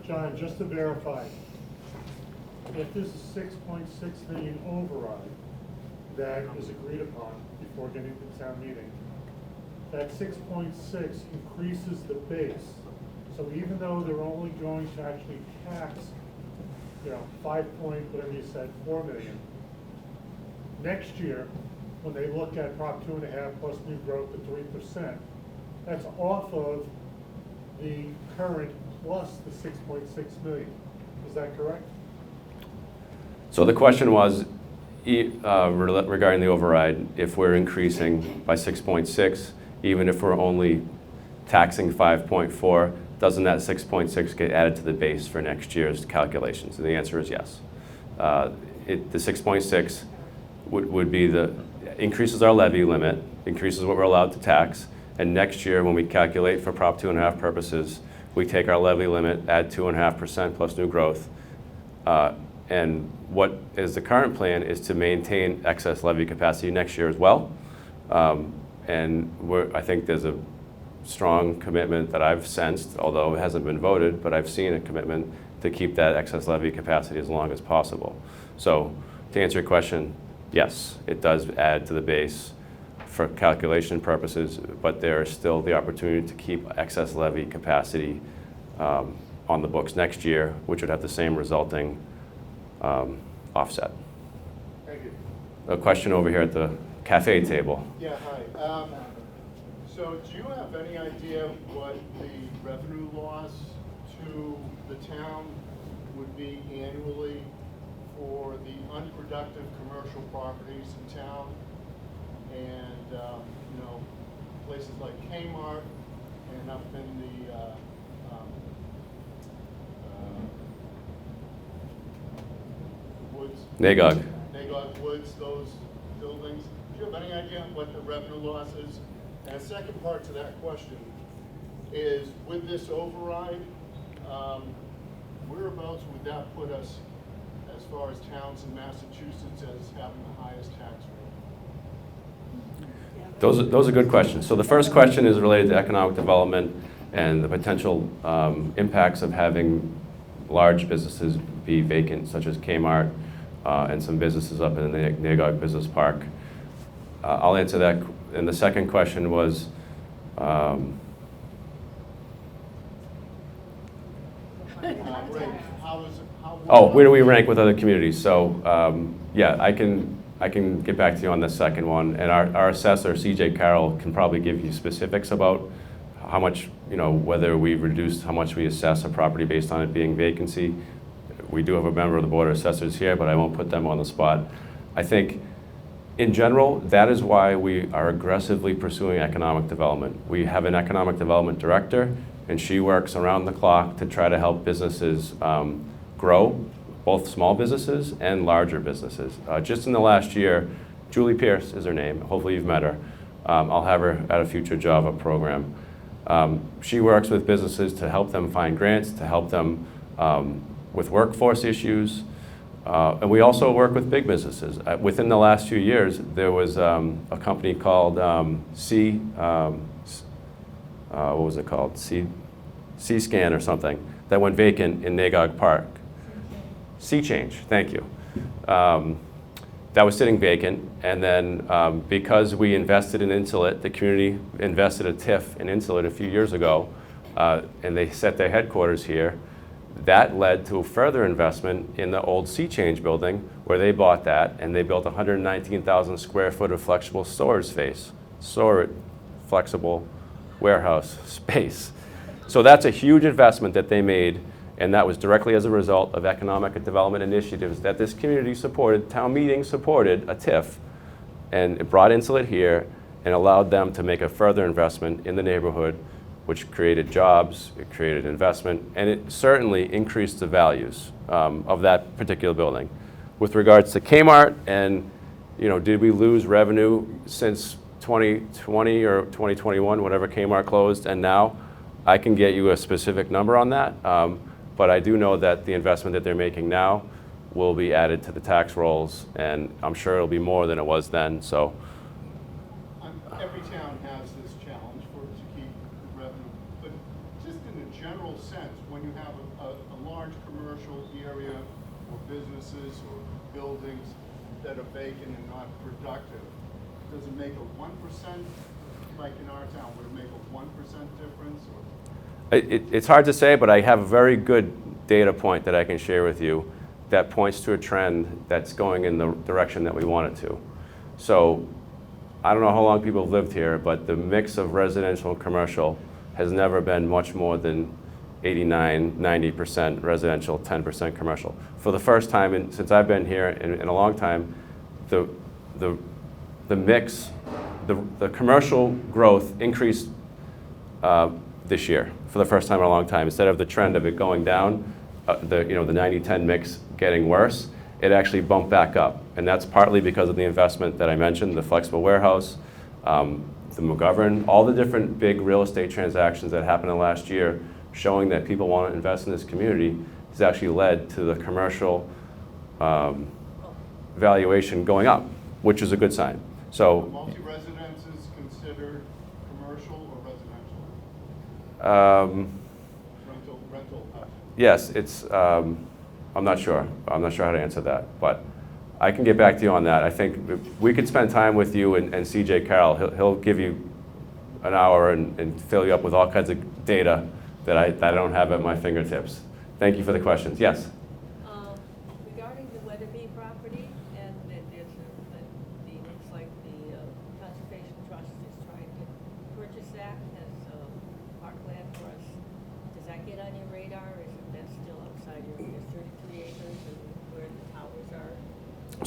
John, just to verify, if there's a 6.6 million override that is agreed upon before getting to town meeting, that 6.6 increases the base. So even though they're only going to actually tax, 5 point, whatever you said, 4 million, next year, when they look at Prop 2.5 plus new growth to 3%, that's off of the current plus the 6.6 million. Is that correct? So the question was, regarding the override, if we're increasing by 6.6, even if we're only taxing 5.4, doesn't that 6.6 get added to the base for next year's calculations? And the answer is yes. The 6.6 would be increases our levy limit, increases what we're allowed to tax, and next year when we calculate for Prop 2.5 purposes, we take our levy limit, add 2.5% plus new growth, and what is the current plan is to maintain excess levy capacity next year as well. And I think there's a strong commitment that I've sensed, although it hasn't been voted, but I've seen a commitment to keep that excess levy capacity as long as possible. So to answer your question, yes, it does add to the base for calculation purposes, but there is still the opportunity to keep excess levy capacity on the books next year, which would have the same resulting offset. Thank you. A question over here at the cafe table. Yeah, hi. So do you have any idea what the revenue loss to the town would be annually for the unproductive commercial properties in town and, you know, places like Kmart and up in the, Woods. Nagog. Nagog Woods, those buildings. Do you have any idea what the revenue loss is? And the second part to that question is, with this override, whereabouts would that put us as far as towns in Massachusetts as having the highest tax rate? Those are good questions. So the first question is related to economic development and the potential impacts of having large businesses be vacant, such as Kmart and some businesses up in the Nagog Business Park. I'll answer that. And the second question was, where do we rank with other communities? So yeah, I can get back to you on the second one. And our assessor, CJ Carroll, can probably give you specifics about how much, you know, whether we've reduced how much we assess a property based on it being vacancy. We do have a member of the Board of Assessors here, but I won't put them on the spot. I think, in general, that is why we are aggressively pursuing economic development. We have an economic development director, and she works around the clock to try to help businesses grow, both small businesses and larger businesses. Just in the last year, Julie Pierce is her name. Hopefully you've met her. I'll have her at a future Java program. She works with businesses to help them find grants, to help them with workforce issues. And we also work with big businesses. Within the last few years, there was a company called what was it called? C-Scan or something, that went vacant in Nagog Park. C-Change, thank you. That was sitting vacant, and then because we invested in Insulet, the community invested a TIF in Insulet a few years ago, and they set their headquarters here. That led to further investment in the old C-Change building, where they bought that, and they built 119,000 square foot of flexible storage space, flexible warehouse space. So that's a huge investment that they made, and that was directly as a result of economic development initiatives that this community supported. Town meeting supported a TIF, and it brought Insulet here and allowed them to make a further investment in the neighborhood, which created jobs, it created investment, and it certainly increased the values of that particular building. With regards to Kmart and, you know, did we lose revenue since 2020 or 2021, whenever Kmart closed, and now? I can get you a specific number on that, but I do know that the investment that they're making now will be added to the tax rolls, and I'm sure it'll be more than it was then. So every town has this challenge to keep the revenue, but just in a general sense, when you have a large commercial area or businesses or buildings that are vacant and not productive, does it make a 1%, like in our town, would it make a 1% difference? Or? It's hard to say, but I have a very good data point that I can share with you that points to a trend that's going in the direction that we want it to. So I don't know how long people have lived here, but the mix of residential and commercial has never been much more than 89, 90% residential, 10% commercial. For the first time since I've been here in a long time, the mix, the commercial growth increased this year for the first time in a long time. Instead of the trend of it going down, the 90-10 mix getting worse, it actually bumped back up. And that's partly because of the investment that I mentioned, the flexible warehouse, the McGovern, all the different big real estate transactions that happened in the last year, showing that people want to invest in this community, has actually led to the commercial valuation going up, which is a good sign. So multi-residence is considered commercial or residential? Rental house. Yes, it's. I'm not sure. I'm not sure how to answer that, but I can get back to you on that. I think we could spend time with you and CJ Carroll. He'll give you an hour and fill you up with all kinds of data that I don't have at my fingertips. Thank you for the questions. Yes. Regarding the Weatherby property, and looks like the Conservation Trust is trying to purchase that as parkland for us. Does that get on your radar, or is that still outside your 33 acres and where the towers are?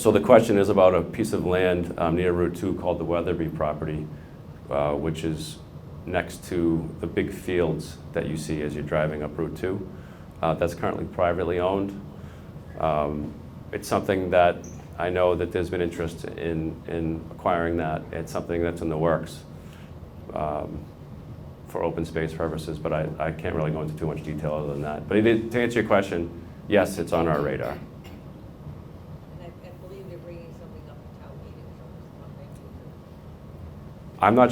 So the question is about a piece of land near Route 2 called the Weatherby property, which is next to the big fields that you see as you're driving up Route 2. That's currently privately owned. It's something that I know that there's been interest in acquiring that. It's something that's in the works for open space purposes, but I can't really go into too much detail other than that. But to answer your question, yes, it's on our radar. And I believe they're bringing something up to town meeting, so it's something. I'm not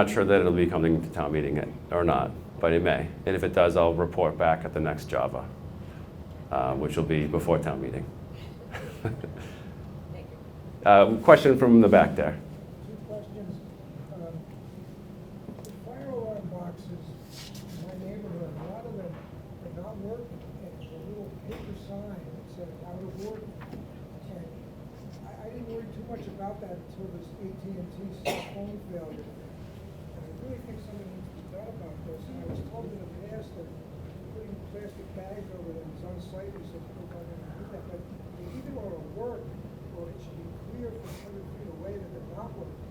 sure that it'll be coming to town meeting or not, but it may. And if it does, I'll report back at the next Java, which will be before town meeting. Thank you. Question from the back there. Two questions. The fire alarm boxes in my neighborhood, a lot of them are not working. And there's a little paper sign that said out of order. And I didn't worry too much about that until this AT&T cell phone failure. And I really think something needs to be done about this. And I was told in the past that putting plastic bags over them is unsightly, so people aren't going to do that. But they either ought to work, or it should be clear from 100 feet away that they're not working.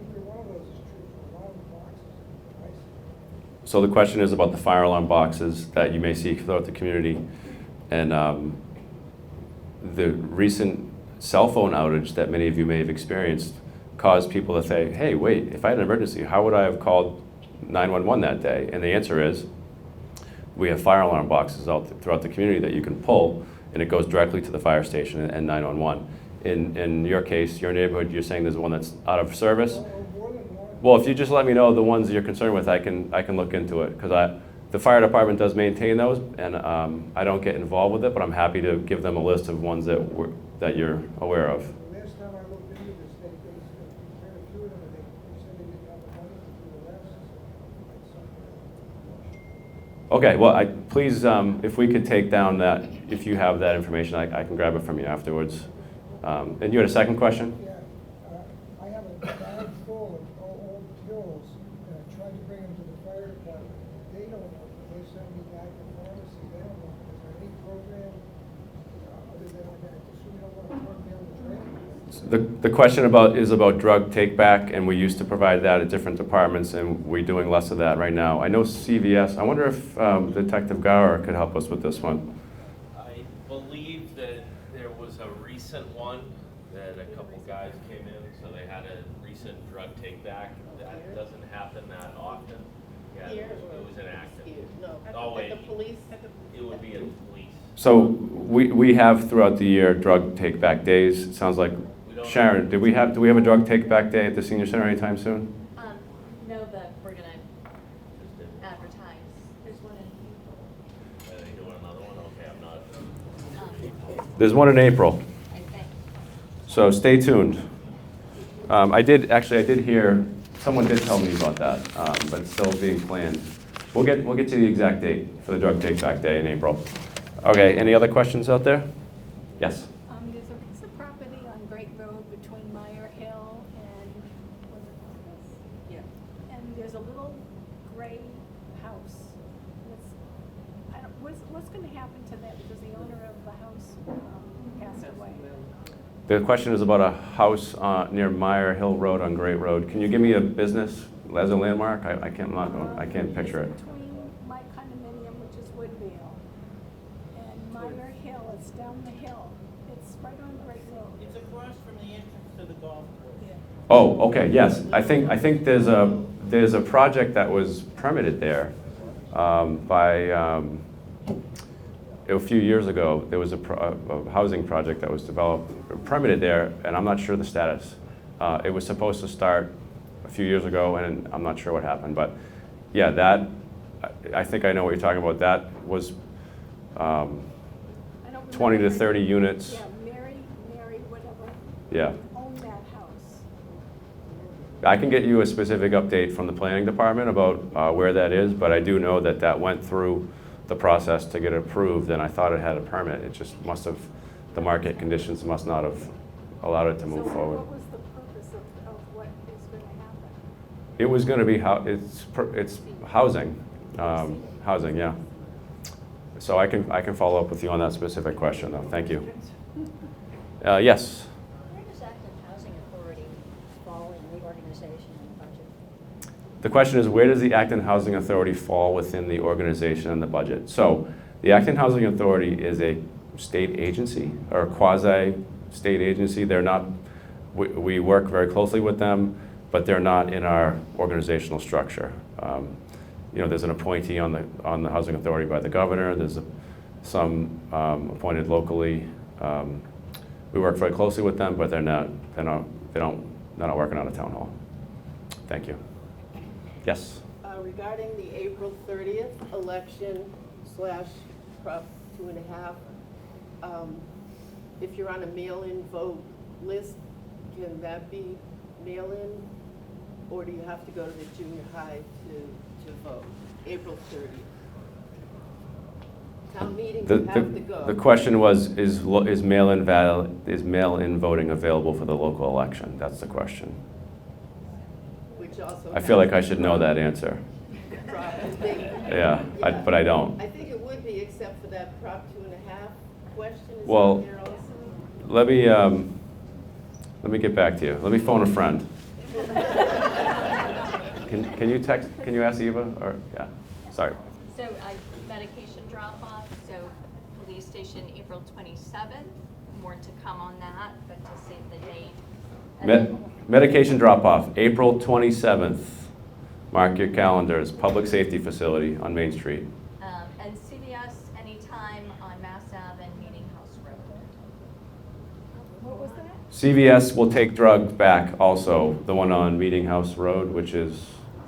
Neither one of those is true for a lot of the boxes that I see. So the question is about the fire alarm boxes that you may see throughout the community. And the recent cell phone outage that many of you may have experienced caused people to say, hey, wait, if I had an emergency, how would I have called 911 that day? And the answer is, we have fire alarm boxes out throughout the community that you can pull, and it goes directly to the fire station and 911. In your case, your neighborhood, you're saying there's one that's out of service? More than one. Well, if you just let me know the ones you're concerned with, I can look into it, because the fire department does maintain those, and I don't get involved with it, but I'm happy to give them a list of ones that you're aware of. The last time I looked into this, they compared a few of them, and they said they didn't have the money to do the rest. So it's something. Okay, well, please, if we could take down that, if you have that information, I can grab it from you afterwards. And you had a second question? Yeah, I have a bag full of old pills, and I tried to bring them to the fire department. They don't know, they send me back to pharmacy, they don't know. Is there any program, other than that, just so we don't want to turn down the drain? The question is about drug take-back, and we used to provide that at different departments, and we're doing less of that right now. I know CVS, I wonder if Detective Gower could help us with this one. I believe that there was a recent one that a couple guys came in, so they had a recent drug take-back. That doesn't happen that often. Yeah, Here it was in Acton. Here, no, Oh, wait. at the police. It would be at the police. So we have throughout the year drug take-back days. It sounds like, Sharon, do we have a drug take-back day at the senior center anytime soon? No, but we're gonna advertise. There's one in Are they doing another one? Okay, I'm not. There's one in April, I think. so stay tuned. I did hear, someone did tell me about that, but it's still being planned. We'll get to the exact date for the drug take-back day in April. Okay, any other questions out there? Yes? There's a piece of property on Great Road between Meyer Hill and, was it this? Yeah. And there's a little gray house. What's gonna happen to that, because the owner of the house passed away? The question is about a house near Meyer Hill Road on Great Road. Can you give me a business as a landmark? I can't picture it. It's between my condominium, which is Woodville, and Meyer Hill, it's down the hill. It's right on Great Road. It's across from the entrance to the golf course. Oh, okay, yes. I think there's a project that was permitted there by a few years ago. There was a housing project that was developed, permitted there, and I'm not sure the status. It was supposed to start a few years ago, and I'm not sure what happened. But yeah, that, I think I know what you're talking about. That was I don't 20 to remember. 30 units. Yeah, Mary, whatever. Yeah. Owned that house. I can get you a specific update from the planning department about where that is, but I do know that that went through the process to get approved, and I thought it had a permit. It just must have, the market conditions must not have allowed it to move So forward. what was the purpose of what is going to happen? It was going to be, it's housing, housing, yeah. So I can follow up with you on that specific question, though. Thank you. Yes. Where does Acton Housing Authority fall in the organization and budget? The question is, where does the Acton Housing Authority fall within the organization and the budget? So, the Acton Housing Authority is a state agency, or a quasi-state agency. They're not, we work very closely with them, but they're not in our organizational structure. You know, there's an appointee on the Housing Authority by the governor. There's some appointed locally. We work very closely with them, but they're not working on a town hall. Thank you. Yes? Regarding the April 30th election / Prop 2.5, if you're on a mail-in vote list, can that be mail-in? Or do you have to go to the junior high to vote? April 30th. Town meeting, you have to go. The question was, is mail-in voting available for the local election? That's the question. Which also I feel like I should know that answer. Yeah, but I don't. I think it would be, except for that Prop 2.5 question is Well, on there also. let me get back to you. Let me phone a friend. Can you text? Can you ask Eva? Or yeah, sorry. So medication drop-off, so police station April 27th, more to come on that, but to save the date. And then- Medication drop-off, April 27th. Mark your calendars. Public safety facility on Main Street. And CVS anytime on Mass Ave and Meeting House Road. What was that? CVS will take drugs back also, the one on Meeting House Road, which is,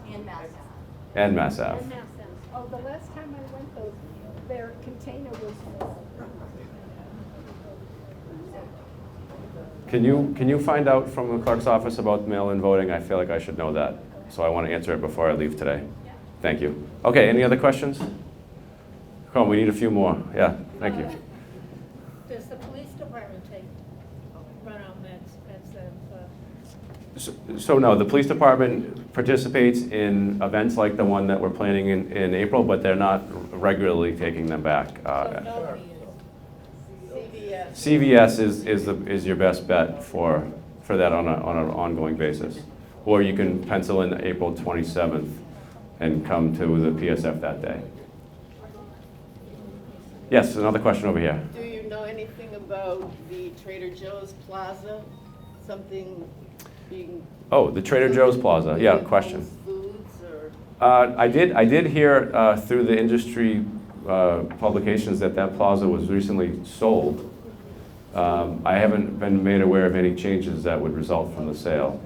And Mass Ave. and Mass Ave. And Mass Ave. Oh, the last time I went, their container was full. Can you find out from the clerk's office about mail-in voting? I feel like I should know that, so I want to answer it before I leave today. Thank you. Okay, any other questions? Come on, we need a few more. Yeah, thank you. Does the police department run out meds So no, the police department participates in events like the one that we're planning in April, but they're not regularly taking them back. CVS. CVS is your best bet for that on an ongoing basis. Or you can pencil in April 27th and come to the PSF that day. Yes, another question over here. Do you know anything about the Trader Joe's Plaza? Something being... Oh, the Trader Joe's Plaza. Yeah, question. Foods or... I did hear through the industry publications that plaza was recently sold. I haven't been made aware of any changes that would result from the sale.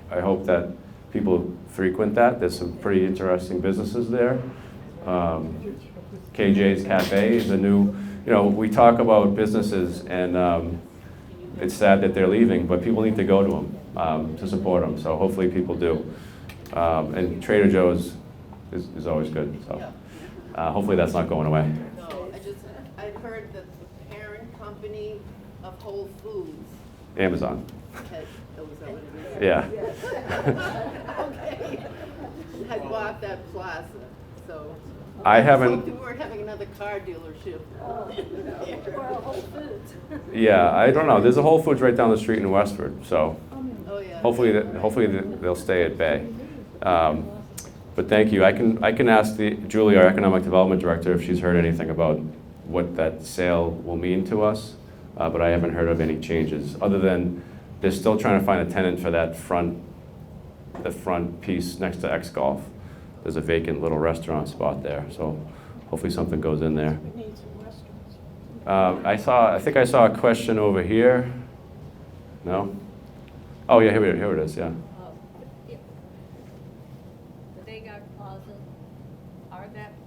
I hope that people frequent that. There's some pretty interesting businesses there. KJ's Cafe is a new, we talk about businesses and it's sad that they're leaving, but people need to go to them to support them. So hopefully people do. And Trader Joe's is always good. So hopefully that's not going away. No, I'd heard that the parent company of Whole Foods Amazon. had, was that what it is? Yeah. Okay. Had bought that plaza, so. I haven't. We weren't having another car dealership. Or Whole Foods. Yeah, I don't know. There's a Whole Foods right down the street in Westford, so Oh, yeah. hopefully they'll stay at bay. But thank you. I can ask Julie, our economic development director, if she's heard anything about what that sale will mean to us. But I haven't heard of any changes other than they're still trying to find a tenant for the front piece next to X Golf. There's a vacant little restaurant spot there, so hopefully something goes in there. We need some restaurants. I think I saw a question over here. No? Oh yeah, here it is. Yeah. The Dagog Plaza,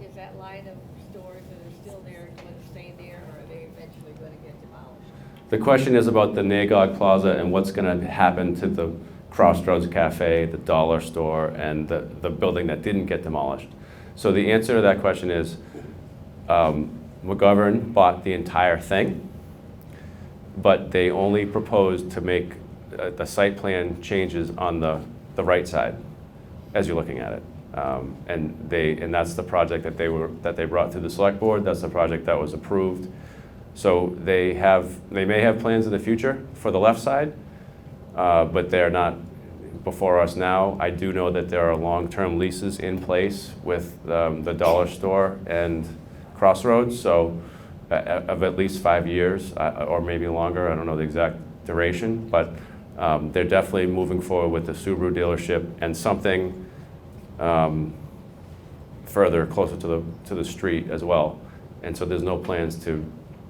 is that line of stores that are still there going to stay there, or are they eventually going to get demolished? The question is about the Nagog Plaza and what's going to happen to the Crossroads Cafe, the dollar store, and the building that didn't get demolished. So the answer to that question is McGovern bought the entire thing, but they only proposed to make the site plan changes on the right side as you're looking at it. And that's the project that they brought to the select board. That's the project that was approved. So they may have plans in the future for the left side, but they're not before us now. I do know that there are long-term leases in place with the dollar store and Crossroads, so of at least 5 years or maybe longer. I don't know the exact duration, but they're definitely moving forward with the Subaru dealership and something further closer to the street as well. And so there's no plans to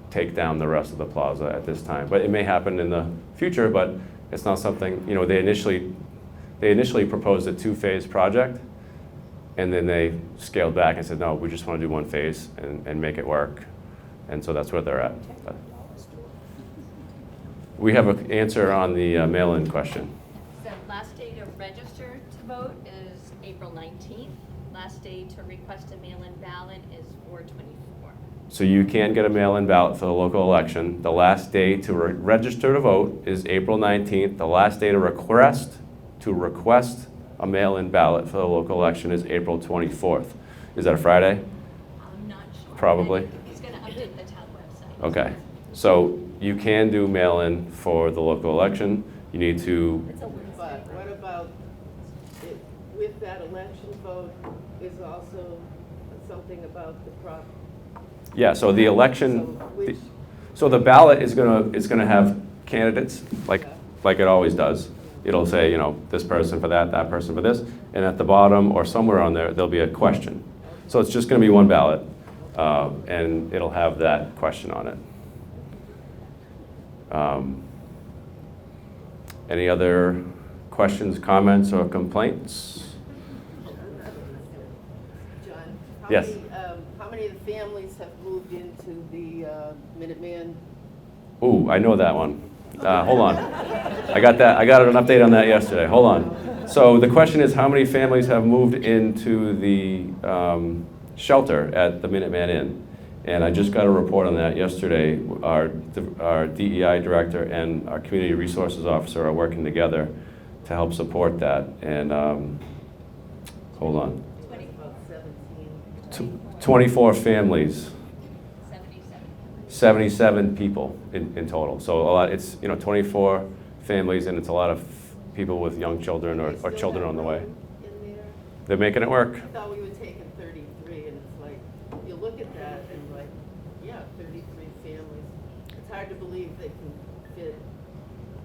take down the rest of the plaza at this time. But it may happen in the future, but it's not something, you know, they initially proposed a 2-phase project, and then they scaled back and said, no, we just want to do 1 phase and make it work. And so that's where they're at. We have an answer on the mail-in question. So last day to register to vote is April 19th. Last day to request a mail-in ballot is 4/24. So you can get a mail-in ballot for the local election. The last day to register to vote is April 19th. The last day to request a mail-in ballot for the local election is April 24th. Is that a Friday? I'm not sure. Probably. He's going to update the town website. Okay. So you can do mail-in for the local election. You need to, But what about, with that election vote, is also something about the prop? yeah, so the election, So which- so the ballot is gonna have candidates, like it always does. It'll say, you know, this person for that person for this, and at the bottom or somewhere on there, there'll be a question. So it's just gonna be 1 ballot, and it'll have that question on it. Any other questions, comments, or complaints? John? Yes. How many of the families have moved into the Minuteman? Ooh, I know that one. Hold on. I got an update on that yesterday. Hold on. So the question is, how many families have moved into the shelter at the Minuteman Inn? And I just got a report on that yesterday. Our DEI director and our community resources officer are working together to help support that. And hold on. About 17. 24 families. 77. 77 people in total. So a lot, it's, you know, 24 families, and it's a lot of people with young children or Still children have on the way. room in there? They're making it work. I thought we were taking 33, and it's like, you look at that and like, yeah, 33 families. It's hard to believe they can fit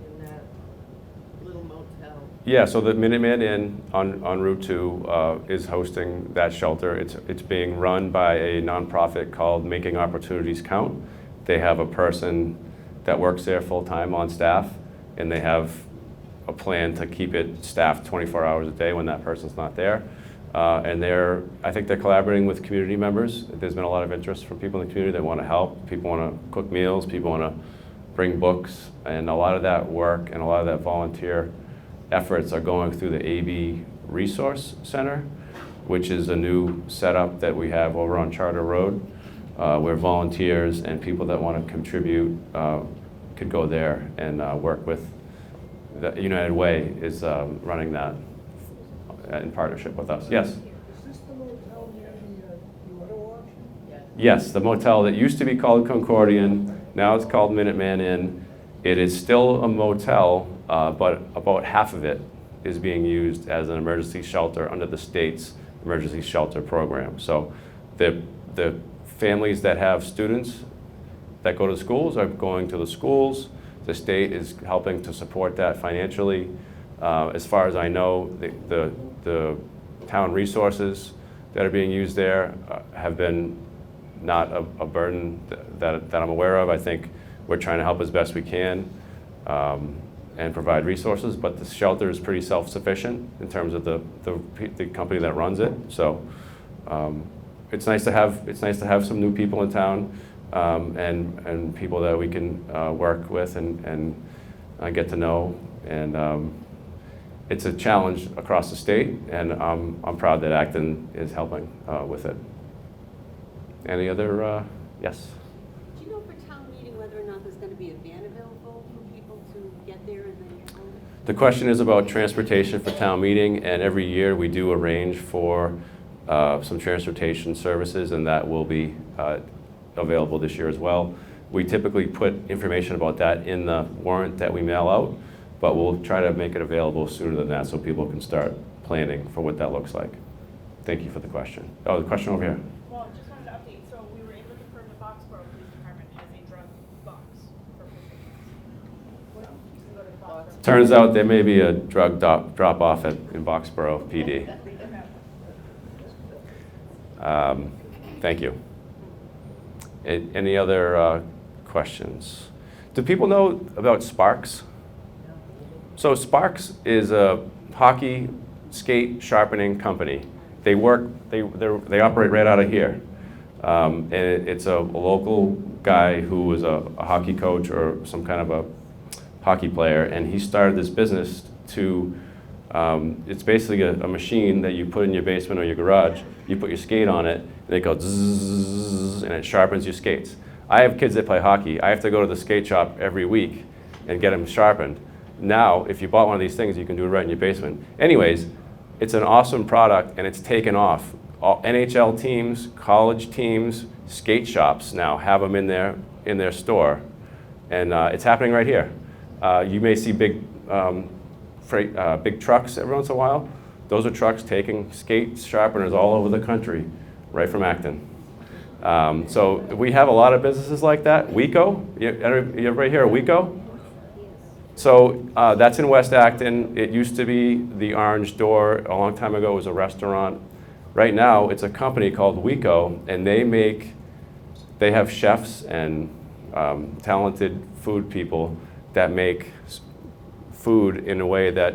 in that little motel. Yeah, so the Minuteman Inn on Route 2 is hosting that shelter. It's being run by a nonprofit called Making Opportunities Count. They have a person that works there full-time on staff, and they have a plan to keep it staffed 24 hours a day when that person's not there. And I think they're collaborating with community members. There's been a lot of interest from people in the community that want to help. People want to cook meals, people want to bring books, and a lot of that work and a lot of that volunteer efforts are going through the AB Resource Center, which is a new setup that we have over on Charter Road, where volunteers and people that want to contribute could go there and work with. The United Way is running that in partnership with us. Yes? Is this the motel near the auto auction? Yes, the motel that used to be called Concordian, now it's called Minuteman Inn. It is still a motel, but about half of it is being used as an emergency shelter under the state's emergency shelter program. So the families that have students that go to schools are going to the schools. The state is helping to support that financially. As far as I know, the town resources that are being used there have been not a burden that I'm aware of. I think we're trying to help as best we can and provide resources, but the shelter is pretty self-sufficient in terms of the company that runs it. So it's nice to have some new people in town and people that we can work with and get to know. And it's a challenge across the state, and I'm proud that Acton is helping with it. Any other, yes? Do you know for town meeting whether or not there's going to be a van available for people to get there and then get home? The question is about transportation for town meeting, and every year we do arrange for some transportation services, and that will be available this year as well. We typically put information about that in the warrant that we mail out, but we'll try to make it available sooner than that so people can start planning for what that looks like. Thank you for the question. Oh, the question over here. Well, just wanted to update, so we were able to confirm the Foxborough Police Department has a drug box for prescriptions. You can go to the Foxborough. Turns out there may be a drug drop-off in Boxborough PD. Thank you. Any other questions? Do people know about Sparks? So Sparks is a hockey skate sharpening company. They operate right out of here. And it's a local guy who was a hockey coach or some kind of a hockey player, and he started this business to, it's basically a machine that you put in your basement or your garage. You put your skate on it, and it goes zzz, and it sharpens your skates. I have kids that play hockey. I have to go to the skate shop every week and get them sharpened. Now, if you bought one of these things, you can do it right in your basement. Anyways, it's an awesome product, and it's taken off. All NHL teams, college teams, skate shops now have them in their store, and it's happening right here. You may see big big trucks every once in a while. Those are trucks taking skate sharpeners all over the country, right from Acton. So we have a lot of businesses like that. Wico, you everybody hear of Wico? So that's in West Acton. It used to be the Orange Door. A long time ago it was a restaurant. Right now it's a company called Wico, and they have chefs and talented food people that make food in a way that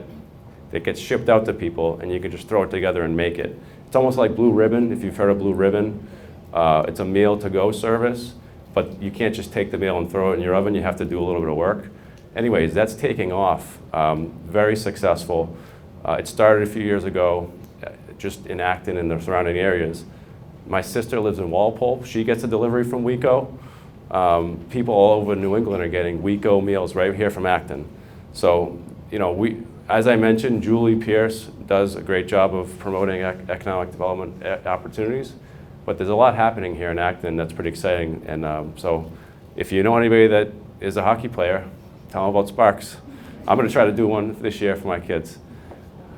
it gets shipped out to people, and you can just throw it together and make it. It's almost like Blue Ribbon, if you've heard of Blue Ribbon. It's a meal-to-go service, but you can't just take the meal and throw it in your oven. You have to do a little bit of work. Anyways, that's taking off. Very successful. It started a few years ago, just in Acton and the surrounding areas. My sister lives in Walpole. She gets a delivery from Wico. People all over New England are getting Wico meals right here from Acton. So, you know, as I mentioned, Julie Pierce does a great job of promoting economic development opportunities, but there's a lot happening here in Acton that's pretty exciting. And so if you know anybody that is a hockey player, tell them about Sparks. I'm going to try to do one this year for my kids.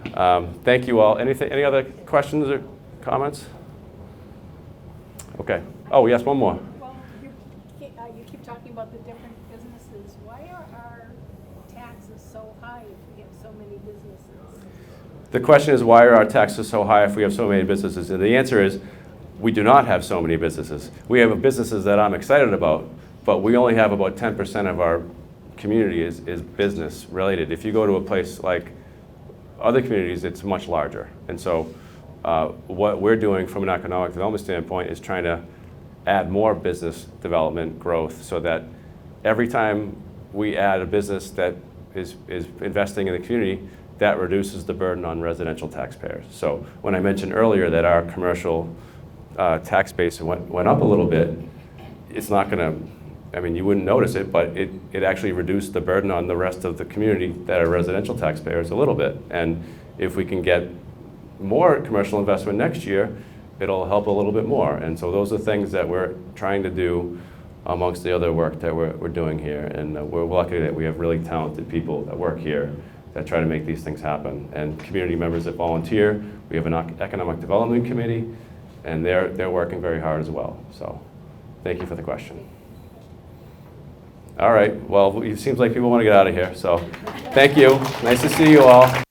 Thank you all. Any other questions or comments? Okay. Oh, yes, one more. Well, you keep talking about the different businesses. Why are our taxes so high if we have so many businesses? The question is, why are our taxes so high if we have so many businesses? And the answer is, we do not have so many businesses. We have businesses that I'm excited about, but we only have about 10% of our community is business related. If you go to a place like other communities, it's much larger. And so what we're doing from an economic development standpoint is trying to add more business development growth so that every time we add a business that is investing in the community, that reduces the burden on residential taxpayers. So when I mentioned earlier that our commercial tax base went up a little bit, it's not going to, I mean, you wouldn't notice it, but it actually reduced the burden on the rest of the community that are residential taxpayers a little bit. And if we can get more commercial investment next year, it'll help a little bit more. And so those are things that we're trying to do amongst the other work that we're doing here. And we're lucky that we have really talented people that work here that try to make these things happen. And community members that volunteer. We have an economic development committee, and they're working very hard as well. So thank you for the question. All right, well, it seems like people want to get out of here, so thank you. Nice to see you all.